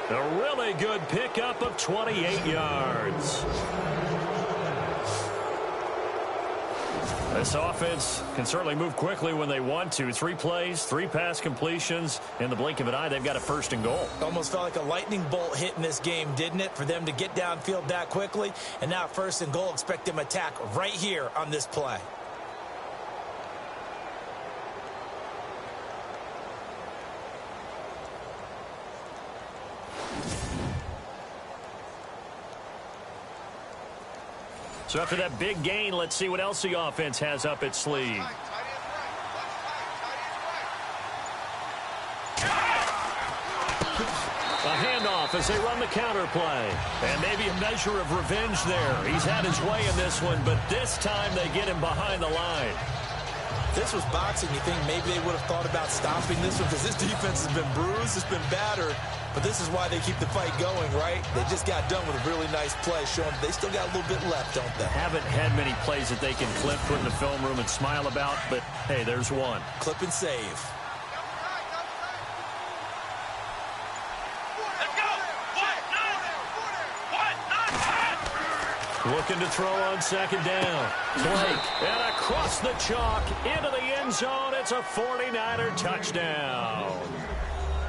A really good pickup of 28 yards. This offense can certainly move quickly when they want to. 3 plays, 3 pass completions. In the blink of an eye, they've got a 1st and goal. Almost felt like a lightning bolt hit in this game, didn't it? For them to get downfield that quickly. And now 1st and goal, expect them to attack right here on this play. So after that big gain, let's see what else the offense has up its sleeve. A handoff as they run the counter play. And maybe a measure of revenge there. He's had his way in this one, but this time they get him behind the line. If this was boxing, you think maybe they would have thought about stopping this one because this defense has been bruised, it's been battered. But this is why they keep the fight going, right? They just got done with a really nice play, showing they still got a little bit left, don't they? Haven't had many plays that they can clip, put in the film room, and smile about, but hey, there's one. Clip and save. Looking to throw on 2nd down. Blake, and across the chalk, into the end zone. It's a 49er touchdown.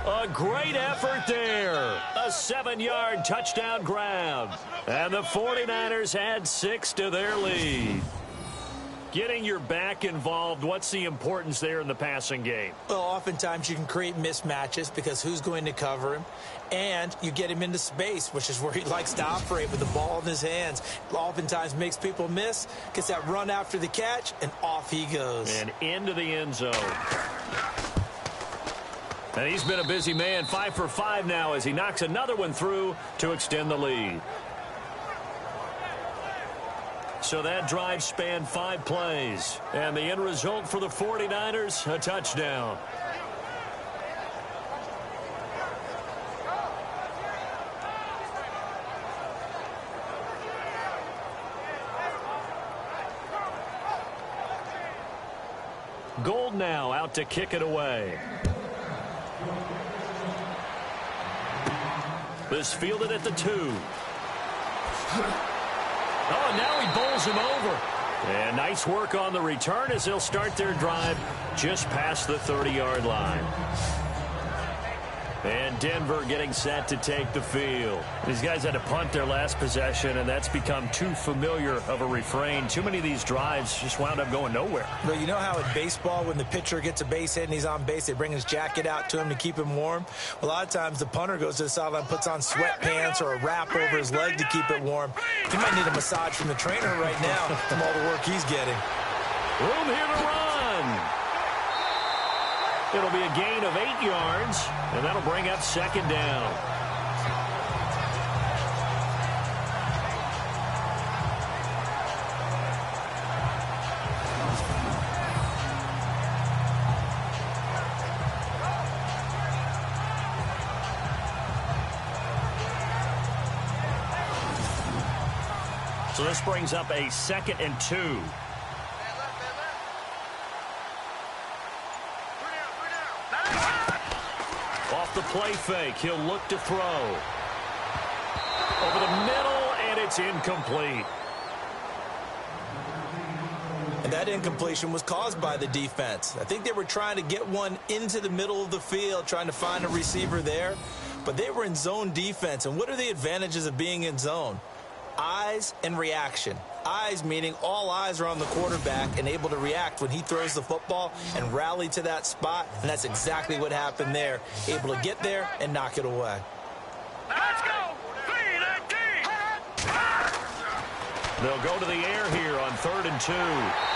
A great effort there. A 7-yard touchdown grab. And the 49ers add 6 to their lead. Getting your back involved, what's the importance there in the passing game? Well, oftentimes you can create mismatches because who's going to cover him? And you get him into space, which is where he likes to operate with the ball in his hands. Oftentimes makes people miss, gets that run after the catch, and off he goes. And into the end zone. And he's been a busy man, 5 for 5 now as he knocks another one through to extend the lead. So that drive spanned 5 plays. And the end result for the 49ers, a touchdown. Gold now out to kick it away. This fielded at the 2. Oh, and now he bowls him over. And nice work on the return as they'll start their drive just past the 30-yard line. And Denver getting set to take the field. These guys had to punt their last possession, and that's become too familiar of a refrain. Too many of these drives just wound up going nowhere. But you know how in baseball, when the pitcher gets a base hit and he's on base, they bring his jacket out to him to keep him warm? Well, a lot of times the punter goes to the sideline, puts on sweatpants or a wrap over his leg to keep it warm. He might need a massage from the trainer right now from all the work he's getting. Room here to run. It'll be a gain of 8 yards, and that'll bring up 2nd down. So this brings up a 2nd and 2. Off the play fake, he'll look to throw. Over the middle, and it's incomplete. And that incompletion was caused by the defense. I think they were trying to get one into the middle of the field, trying to find a receiver there. But they were in zone defense. And what are the advantages of being in zone? Eyes and reaction. Eyes meaning all eyes are on the quarterback and able to react when he throws the football and rally to that spot. And that's exactly what happened there. Able to get there and knock it away. Let's go! They'll go to the air here on 3rd and 2.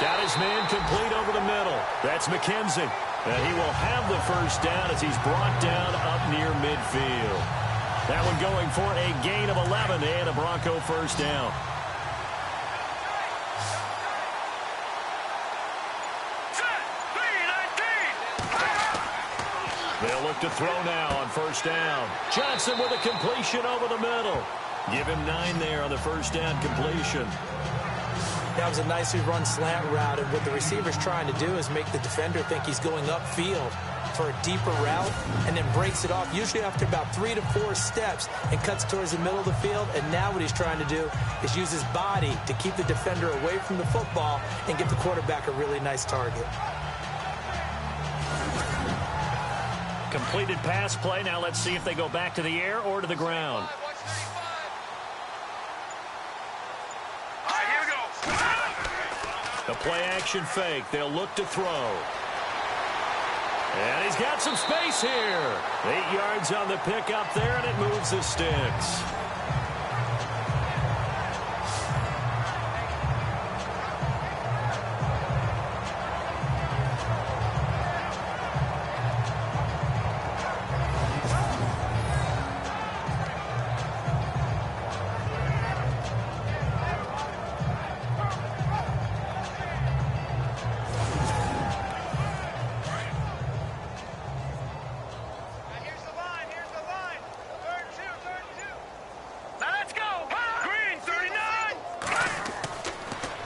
Got his man complete over the middle. That's McKenzie. And he will have the first down as he's brought down up near midfield. That one going for a gain of 11 and a Bronco first down. They'll look to throw now on first down. Johnson with a completion over the middle. Give him 9 there on the first down completion. That was a nicely run slant route, and what the receiver's trying to do is make the defender think he's going upfield for a deeper route, and then breaks it off, usually after about 3 to 4 steps, and cuts towards the middle of the field. And now what he's trying to do is use his body to keep the defender away from the football and give the quarterback a really nice target. Completed pass play. Now let's see if they go back to the air or to the ground. The play-action fake. They'll look to throw. And he's got some space here. 8 yards on the pickup there, and it moves the sticks.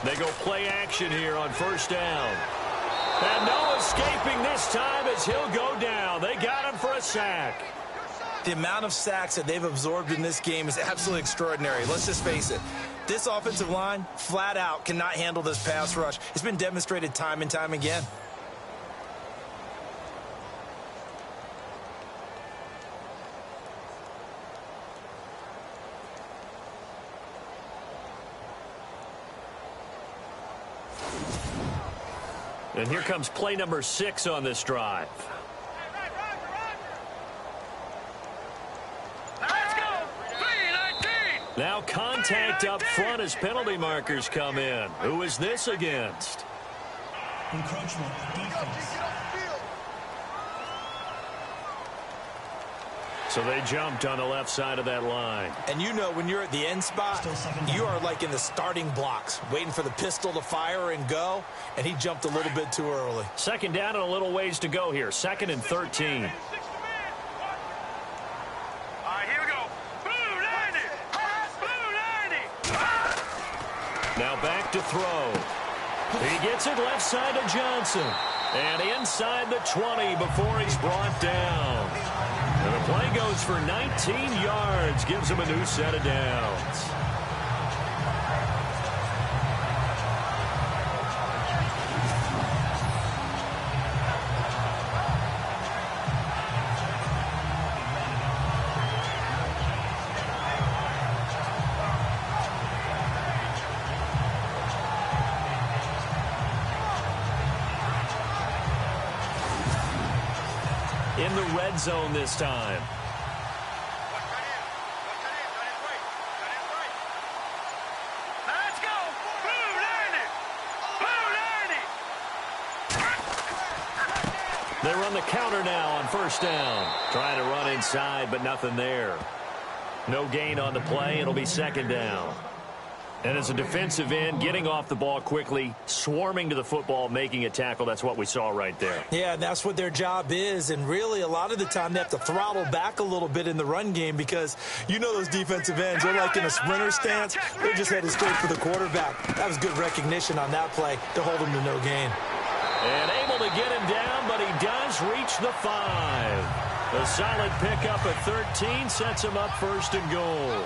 They go play action here on first down. And no escaping this time as he'll go down. They got him for a sack. The amount of sacks that they've absorbed in this game is absolutely extraordinary. Let's just face it. This offensive line, flat out, cannot handle this pass rush. It's been demonstrated time and time again. And here comes play number 6 on this drive. Let's go! 3-19! Now contact up front as penalty markers come in. Who is this against? Encroachment, defense. So they jumped on the left side of that line. And you know when you're at the end spot, you are like in the starting blocks, waiting for the pistol to fire and go, and he jumped a little bit too early. Second down and a little ways to go here. 2nd and 13. All right, here we go. Blue 90! Blue 90! Now back to throw. He gets it left side to Johnson. And inside the 20 before he's brought down. And the play goes for 19 yards. Gives him a new set of downs. In the red zone this time. Let's go! Blue 90! Blue 90! They run the counter now on first down. Trying to run inside, but nothing there. No gain on the play. It'll be 2nd down. And as a defensive end, getting off the ball quickly, swarming to the football, making a tackle, that's what we saw right there. Yeah, and that's what their job is. And really, a lot of the time, they have to throttle back a little bit in the run game because you know those defensive ends, they're like in a sprinter stance. They're just headed straight for the quarterback. That was good recognition on that play to hold him to no gain. And able to get him down, but he does reach the 5. A solid pickup at 13 sets him up first and goal.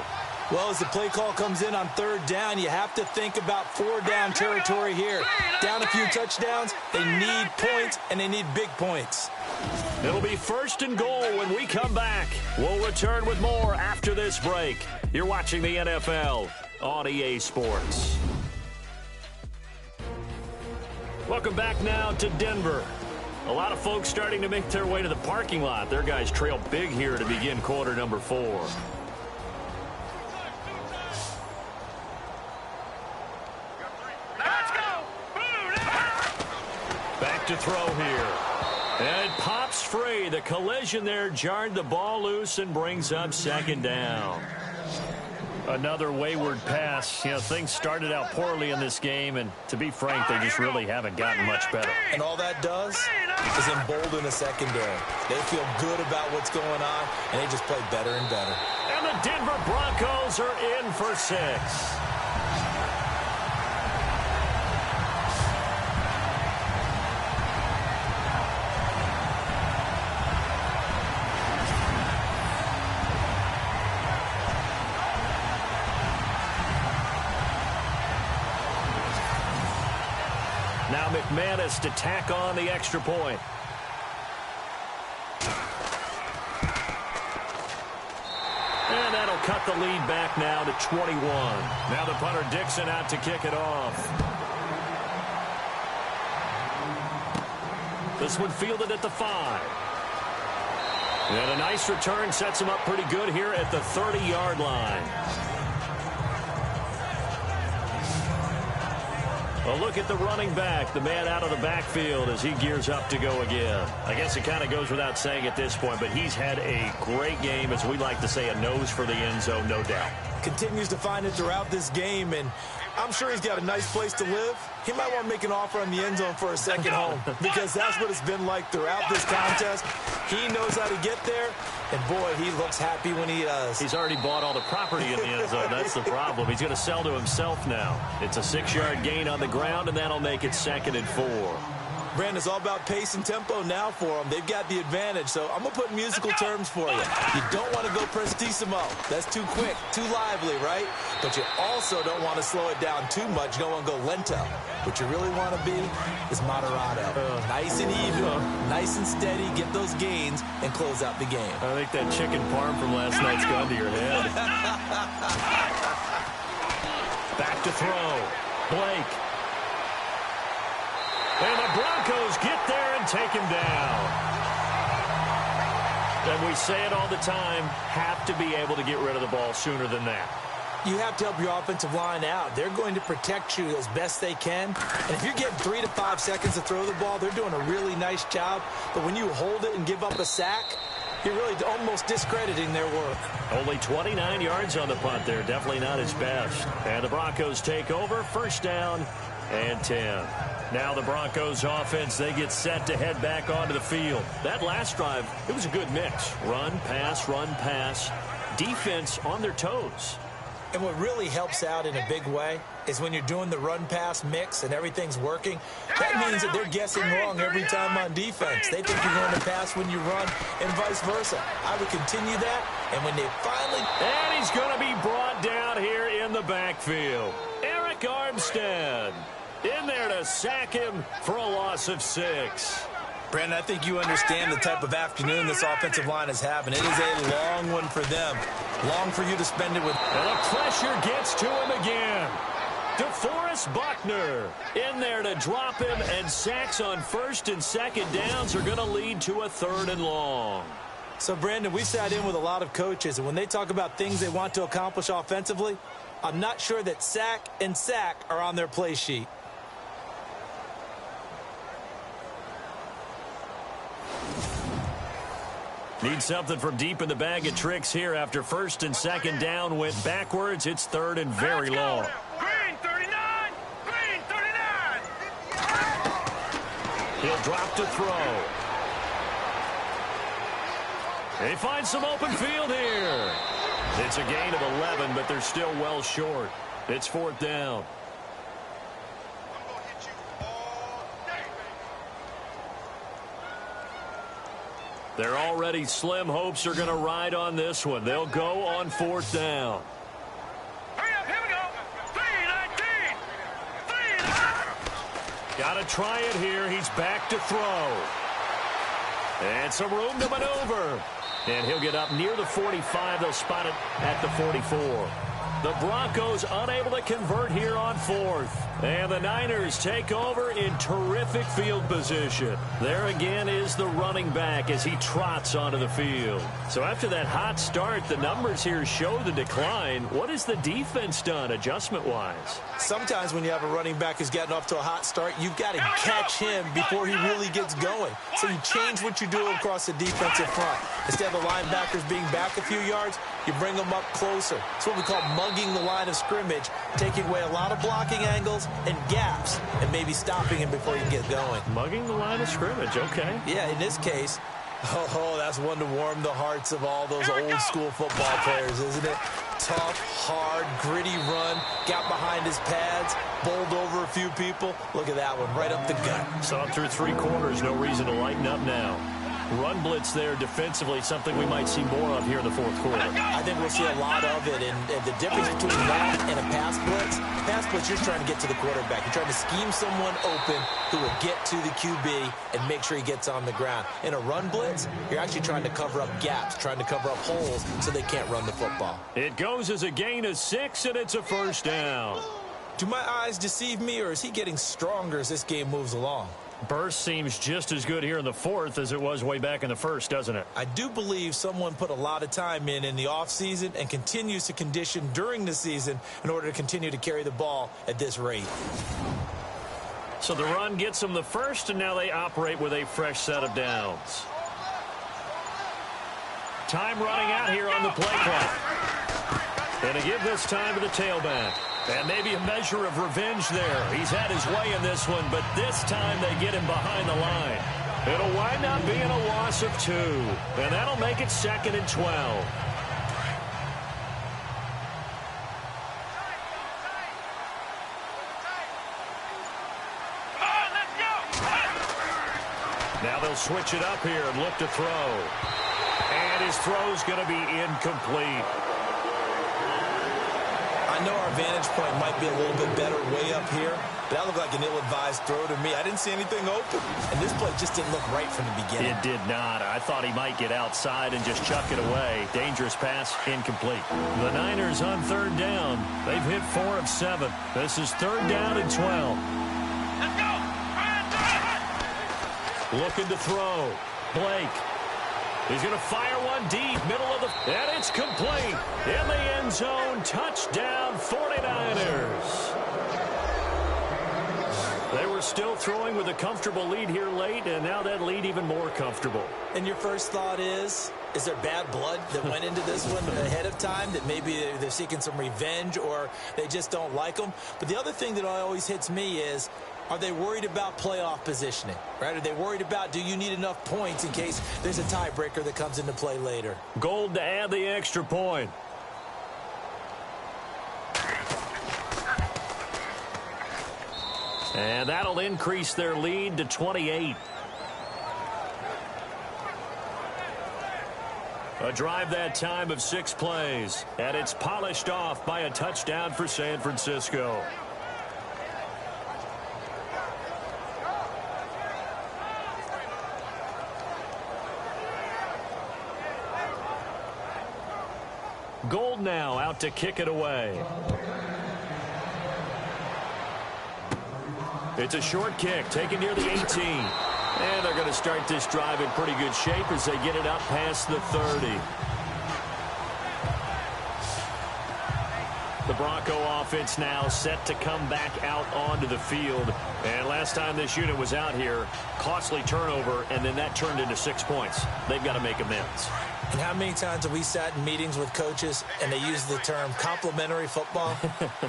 Well, as the play call comes in on third down, you have to think about 4-down territory here. Down a few touchdowns, they need points, and they need big points. It'll be first and goal when we come back. We'll return with more after this break. You're watching the NFL on EA Sports. Welcome back now to Denver. A lot of folks starting to make their way to the parking lot. Their guys trail big here to begin quarter number 4. To throw here. And it pops free. The collision there jarred the ball loose and brings up second down. Another wayward pass. You know, things started out poorly in this game, and to be frank, they just really haven't gotten much better. And all that does is embolden the secondary. They feel good about what's going on, and they just play better and better. And the Denver Broncos are in for 6. Now McManus to tack on the extra point. And that'll cut the lead back now to 21. Now the punter Dixon out to kick it off. This one fielded at the 5. And a nice return sets him up pretty good here at the 30-yard line. A look at the running back, the man out of the backfield as he gears up to go again. I guess it kind of goes without saying at this point, but he's had a great game, as we like to say, a nose for the end zone, no doubt. Continues to find it throughout this game, and I'm sure he's got a nice place to live. He might want to make an offer on the end zone for a second home because that's what it's been like throughout this contest. He knows how to get there, and boy, he looks happy when he does. He's already bought all the property in the end zone. That's the problem. He's going to sell to himself now. It's a 6-yard gain on the ground, and that'll make it 2nd and 4. Brandon, it's all about pace and tempo now for them. They've got the advantage, so I'm going to put musical terms for you. You don't want to go prestissimo. That's too quick, too lively, right? But you also don't want to slow it down too much. You don't want to go lento. What you really want to be is moderato. Nice and even, nice and steady, get those gains, and close out the game. I think that chicken parm from last night's gone to your head. Back to throw. Blake. And the Broncos get there and take him down. And we say it all the time, have to be able to get rid of the ball sooner than that. You have to help your offensive line out. They're going to protect you as best they can. And if you're getting 3 to 5 seconds to throw the ball, they're doing a really nice job. But when you hold it and give up a sack, you're really almost discrediting their work. Only 29 yards on the punt there. Definitely not his best. And the Broncos take over. First down and 10. Now the Broncos offense, they get set to head back onto the field. That last drive, it was a good mix. Run, pass, defense on their toes. And what really helps out in a big way is when you're doing the run-pass mix and everything's working, that means that they're guessing wrong every time on defense. They think you're going to pass when you run and vice versa. I would continue that, and when they finally... And he's going to be brought down here in the backfield. Eric Armstead in there to sack him for a loss of 6. Brandon, I think you understand the type of afternoon this offensive line is having. It is a long one for them. Long for you to spend it with. And the pressure gets to him again. DeForest Buckner in there to drop him, and sacks on 1st and 2nd downs are going to lead to a 3rd and long. So, Brandon, we've sat in with a lot of coaches, and when they talk about things they want to accomplish offensively, I'm not sure that sack and sack are on their play sheet. Need something from deep in the bag of tricks here after 1st and 2nd down went backwards. It's 3rd and very long. He'll drop to throw. They find some open field here. It's a gain of 11, but they're still well short. It's 4th down. Their already slim hopes are going to ride on this one. They'll go on 4th down. Hurry up, here we go. 3-19. 3-19. Got to try it here. He's back to throw. And some room to maneuver. And he'll get up near the 45. They'll spot it at the 44. The Broncos unable to convert here on 4th. And the Niners take over in terrific field position. There again is the running back as he trots onto the field. So after that hot start, the numbers here show the decline. What has the defense done adjustment-wise? Sometimes when you have a running back who's gotten off to a hot start, you've got to catch him before he really gets going. So you change what you do across the defensive front. Instead of the linebackers being back a few yards, you bring them up closer. It's what we call mugging the line of scrimmage, taking away a lot of blocking angles and gaps, and maybe stopping him before he can get going. Mugging the line of scrimmage, okay. Yeah, in this case, that's one to warm the hearts of all those old school football players, isn't it? Tough, hard, gritty run, got behind his pads, bowled over a few people. Look at that one, right up the gut. Saw it through 3 quarters, no reason to lighten up now. Run blitz there defensively, something we might see more of here in the 4th quarter. I think we'll see a lot of it, and the difference between that and a pass blitz, you're trying to get to the quarterback. You're trying to scheme someone open who will get to the QB and make sure he gets on the ground. In a run blitz, you're actually trying to cover up gaps, trying to cover up holes so they can't run the football. It goes as a gain of 6, and it's a 1st down. Do my eyes deceive me, or is he getting stronger as this game moves along? Burst seems just as good here in the 4th as it was way back in the 1st, doesn't it? I do believe someone put a lot of time in the offseason and continues to condition during the season in order to continue to carry the ball at this rate. So the run gets them the 1st, and now they operate with a fresh set of downs. Time running out here on the play clock. And to give this time to the tailback. And maybe a measure of revenge there. He's had his way in this one, but this time they get him behind the line. It'll wind up being a loss of 2. And that'll make it 2nd and 12. Now they'll switch it up here and look to throw. And his throw's going to be incomplete. I know our vantage point might be a little bit better way up here, but that looked like an ill-advised throw to me. I didn't see anything open, and this play just didn't look right from the beginning. It did not. I thought he might get outside and just chuck it away. Dangerous pass, incomplete. The Niners on 3rd down. They've hit 4 of 7. This is 3rd down and 12. Let's go. Looking to throw. Blake. He's going to fire one deep, middle of the... And it's complete. In the end zone, touchdown 49ers. They were still throwing with a comfortable lead here late, and now that lead even more comfortable. And your first thought is there bad blood that went into this one ahead of time, that maybe they're seeking some revenge or they just don't like them? But the other thing that always hits me is, are they worried about playoff positioning, right? Are they worried about, do you need enough points in case there's a tiebreaker that comes into play later? Gold to add the extra point. And that'll increase their lead to 28. A drive that time of 6 plays, and it's polished off by a touchdown for San Francisco. Gold now out to kick it away. It's a short kick taken near the 18. And they're going to start this drive in pretty good shape as they get it up past the 30. The Bronco offense now set to come back out onto the field. And last time this unit was out here, costly turnover, and then that turned into 6 points. They've got to make amends. And how many times have we sat in meetings with coaches and they use the term complementary football?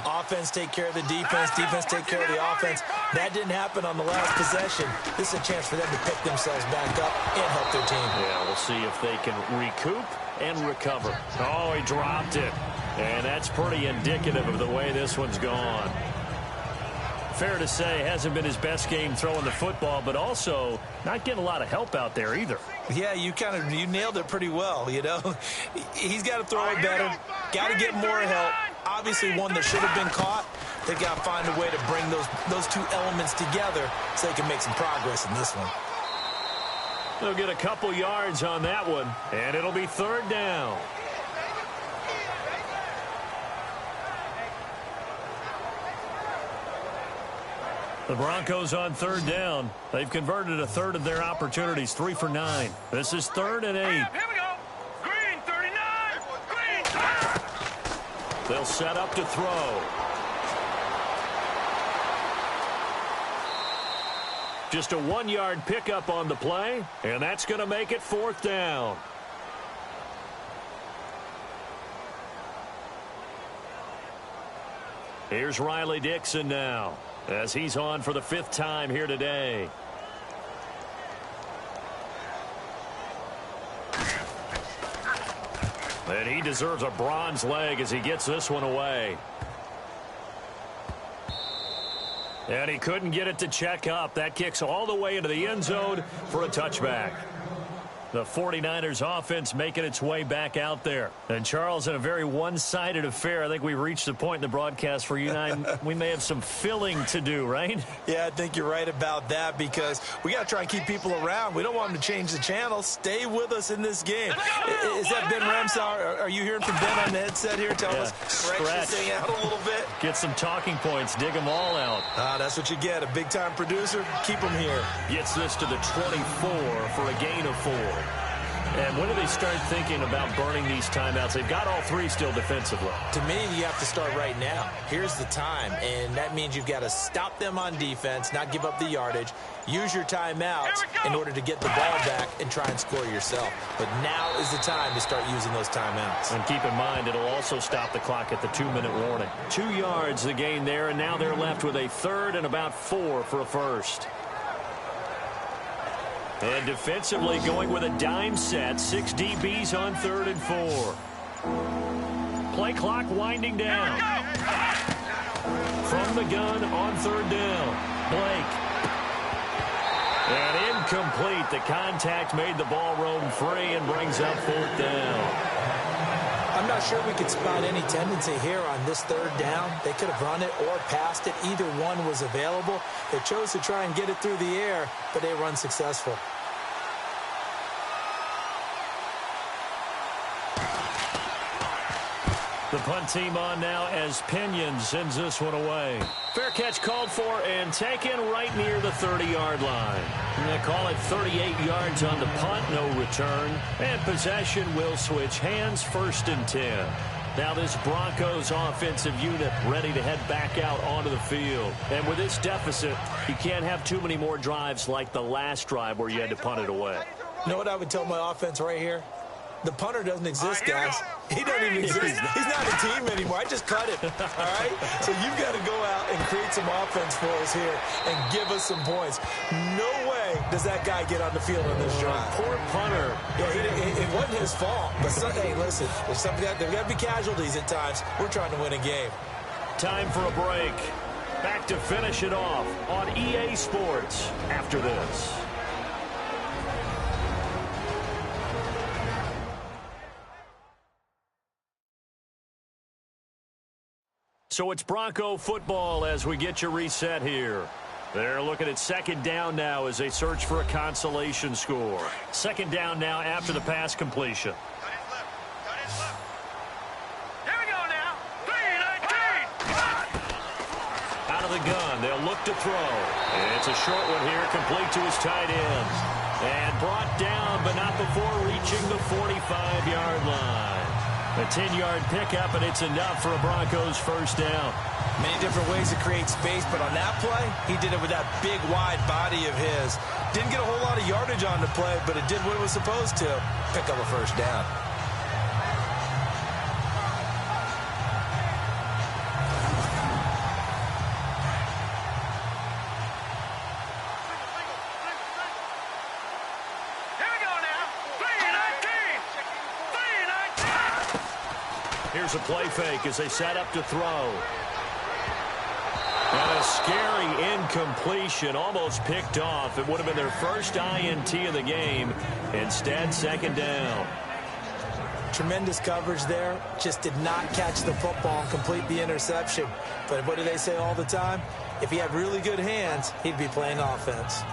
Offense take care of the defense, defense take care of the offense. That didn't happen on the last possession. This is a chance for them to pick themselves back up and help their team. Yeah, we'll see if they can recoup and recover. Oh, he dropped it. And that's pretty indicative of the way this one's gone. Fair to say, hasn't been his best game throwing the football, but also not getting a lot of help out there either. Yeah, you nailed it pretty well, you know. He's got to throw it better, got to get more help. Obviously one that should have been caught. They've got to find a way to bring those two elements together so they can make some progress in this one. They'll get a couple yards on that one, and it'll be 3rd down. The Broncos on 3rd down. They've converted a third of their opportunities, 3 for 9. This is 3rd and 8. Here we go. Green 39. Green. They'll set up to throw. Just a 1-yard pickup on the play, and that's going to make it 4th down. Here's Riley Dixon now, as he's on for the 5th time here today. And he deserves a bronze leg as he gets this one away. And he couldn't get it to check up. That kicks all the way into the end zone for a touchback. The 49ers offense making its way back out there. And, Charles, in a very one-sided affair, I think we've reached the point in the broadcast where you and I, we may have some filling to do, right? Yeah, I think you're right about that because we got to try and keep people around. We don't want them to change the channel. Stay with us in this game. Is that Ben Ramsau? Are you hearing from Ben on the headset here? Tell us, stretch this thing out a little bit. Get some talking points. Dig them all out. That's what you get. A big-time producer. Keep them here. Gets this to the 24 for a gain of 4. And when do they start thinking about burning these timeouts? They've got all 3 still defensively. To me, you have to start right now. Here's the time, and that means you've got to stop them on defense, not give up the yardage, use your timeouts in order to get the ball back and try and score yourself. But now is the time to start using those timeouts. And keep in mind, it'll also stop the clock at the 2-minute warning. 2 yards the gain there, and now they're left with a 3rd and about 4 for a first. And defensively going with a dime set. 6 DBs on 3rd and 4. Play clock winding down. From the gun on 3rd down. Blake. And incomplete. The contact made the ball roam free and brings up 4th down. I'm not sure we could spot any tendency here on this 3rd down. They could have run it or passed it. Either one was available. They chose to try and get it through the air, but they were unsuccessful. The punt team on now as Pinion sends this one away. Fair catch called for and taken right near the 30-yard line. And they call it 38 yards on the punt, no return. And possession will switch hands, 1st and 10. Now this Broncos offensive unit ready to head back out onto the field. And with this deficit, you can't have too many more drives like the last drive where you had to punt it away. You know what I would tell my offense right here? The punter doesn't exist, guys. He doesn't even exist. He's not a team anymore. I just cut him, all right? So you've got to go out and create some offense for us here and give us some points. No way does that guy get on the field on this drive. Poor punter. Yeah, it wasn't his fault. But, hey, listen, there's got to be casualties at times. We're trying to win a game. Time for a break. Back to finish it off on EA Sports after this. So it's Bronco football as we get you reset here. They're looking at 2nd down now as they search for a consolation score. 2nd down now after the pass completion. Here we go now. 3-19. Out of the gun, they'll look to throw. And it's a short one here, complete to his tight end. And brought down, but not before reaching the 45-yard line. A 10-yard pickup, and it's enough for a Broncos first down. Many different ways to create space, but on that play, he did it with that big, wide body of his. Didn't get a whole lot of yardage on the play, but it did what it was supposed to. Pick up a first down. Here's a play fake as they set up to throw. And a scary incompletion, almost picked off. It would have been their first INT of the game. Instead, second down. Tremendous coverage there. Just did not catch the football and complete the interception. But what do they say all the time? If he had really good hands, he'd be playing offense.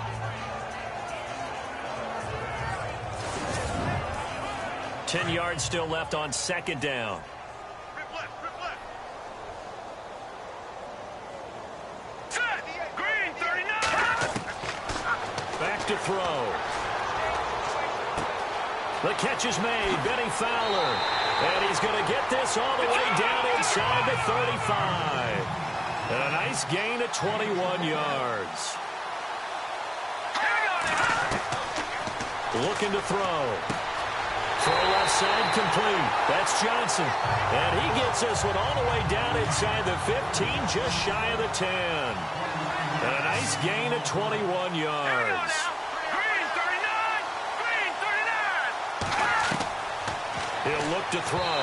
Ten yards still left on second down. Back to throw. The catch is made. Benny Fowler. And he's going to get this all the way down inside the 35. And a nice gain of 21 yards. Looking to throw. Throw left side complete. That's Johnson. And he gets this one all the way down inside the 15, just shy of the 10. And a nice gain of 21 yards. Green 39! Green 39! He'll look to throw.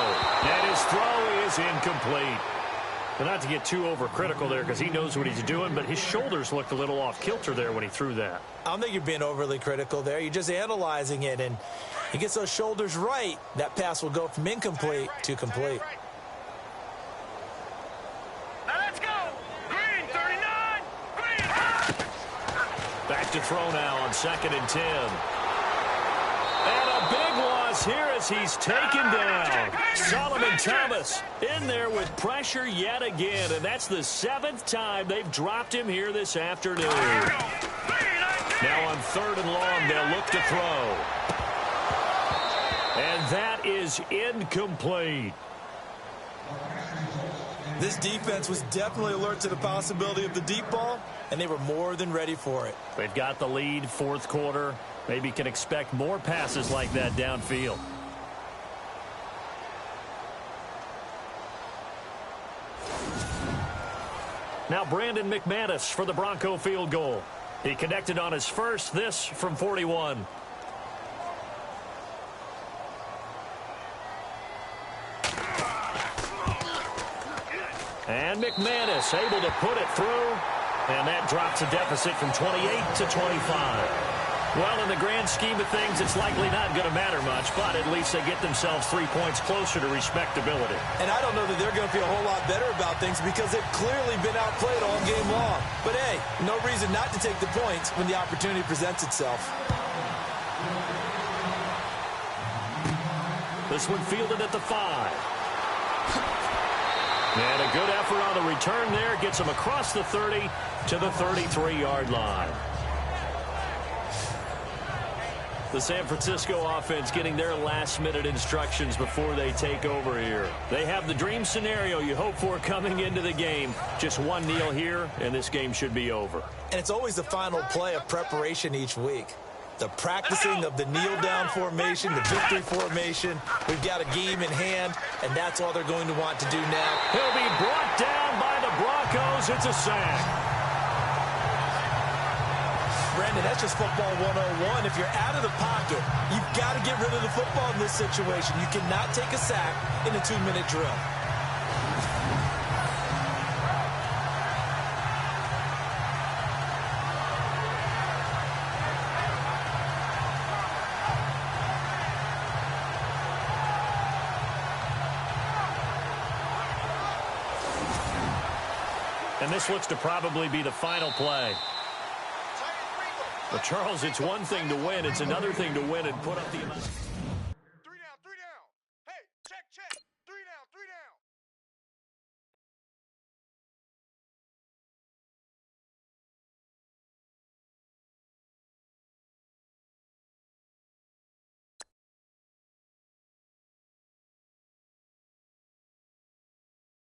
And his throw is incomplete. And not to get too overcritical there because he knows what he's doing, but his shoulders looked a little off kilter there when he threw that. I don't think you're being overly critical there. You're just analyzing it, and he gets those shoulders right. That pass will go from incomplete to complete. Now let's go! Green 39! Green! Back to throw now on 2nd and 10. And a big loss here as he's taken down. Solomon Thomas in there with pressure yet again, and that's the 7th time they've dropped him here this afternoon. Now on 3rd and long, they'll look to throw. And that is incomplete. This defense was definitely alert to the possibility of the deep ball, and they were more than ready for it. They've got the lead, 4th quarter. Maybe can expect more passes like that downfield. Now Brandon McManus for the Bronco field goal. He connected on his first, this from 41. And McManus able to put it through, and that drops a deficit from 28 to 25. Well, in the grand scheme of things, it's likely not going to matter much, but at least they get themselves 3 points closer to respectability. And I don't know that they're going to feel a whole lot better about things because they've clearly been outplayed all game long. But, hey, no reason not to take the points when the opportunity presents itself. This one fielded at the 5. And a good effort on the return there. Gets him across the 30 to the 33-yard line. The San Francisco offense getting their last-minute instructions before they take over here. They have the dream scenario you hope for coming into the game. Just one kneel here, and this game should be over. And it's always the final play of preparation each week. The practicing of the kneel-down formation, the victory formation. We've got a game in hand, and that's all they're going to want to do now. He'll be brought down by the Broncos. It's a sack. Brandon, that's just football 101. If you're out of the pocket, you've got to get rid of the football in this situation. You cannot take a sack in a 2-minute drill. And this looks to probably be the final play. But, Charles, it's one thing to win. It's another thing to win and put up the amount.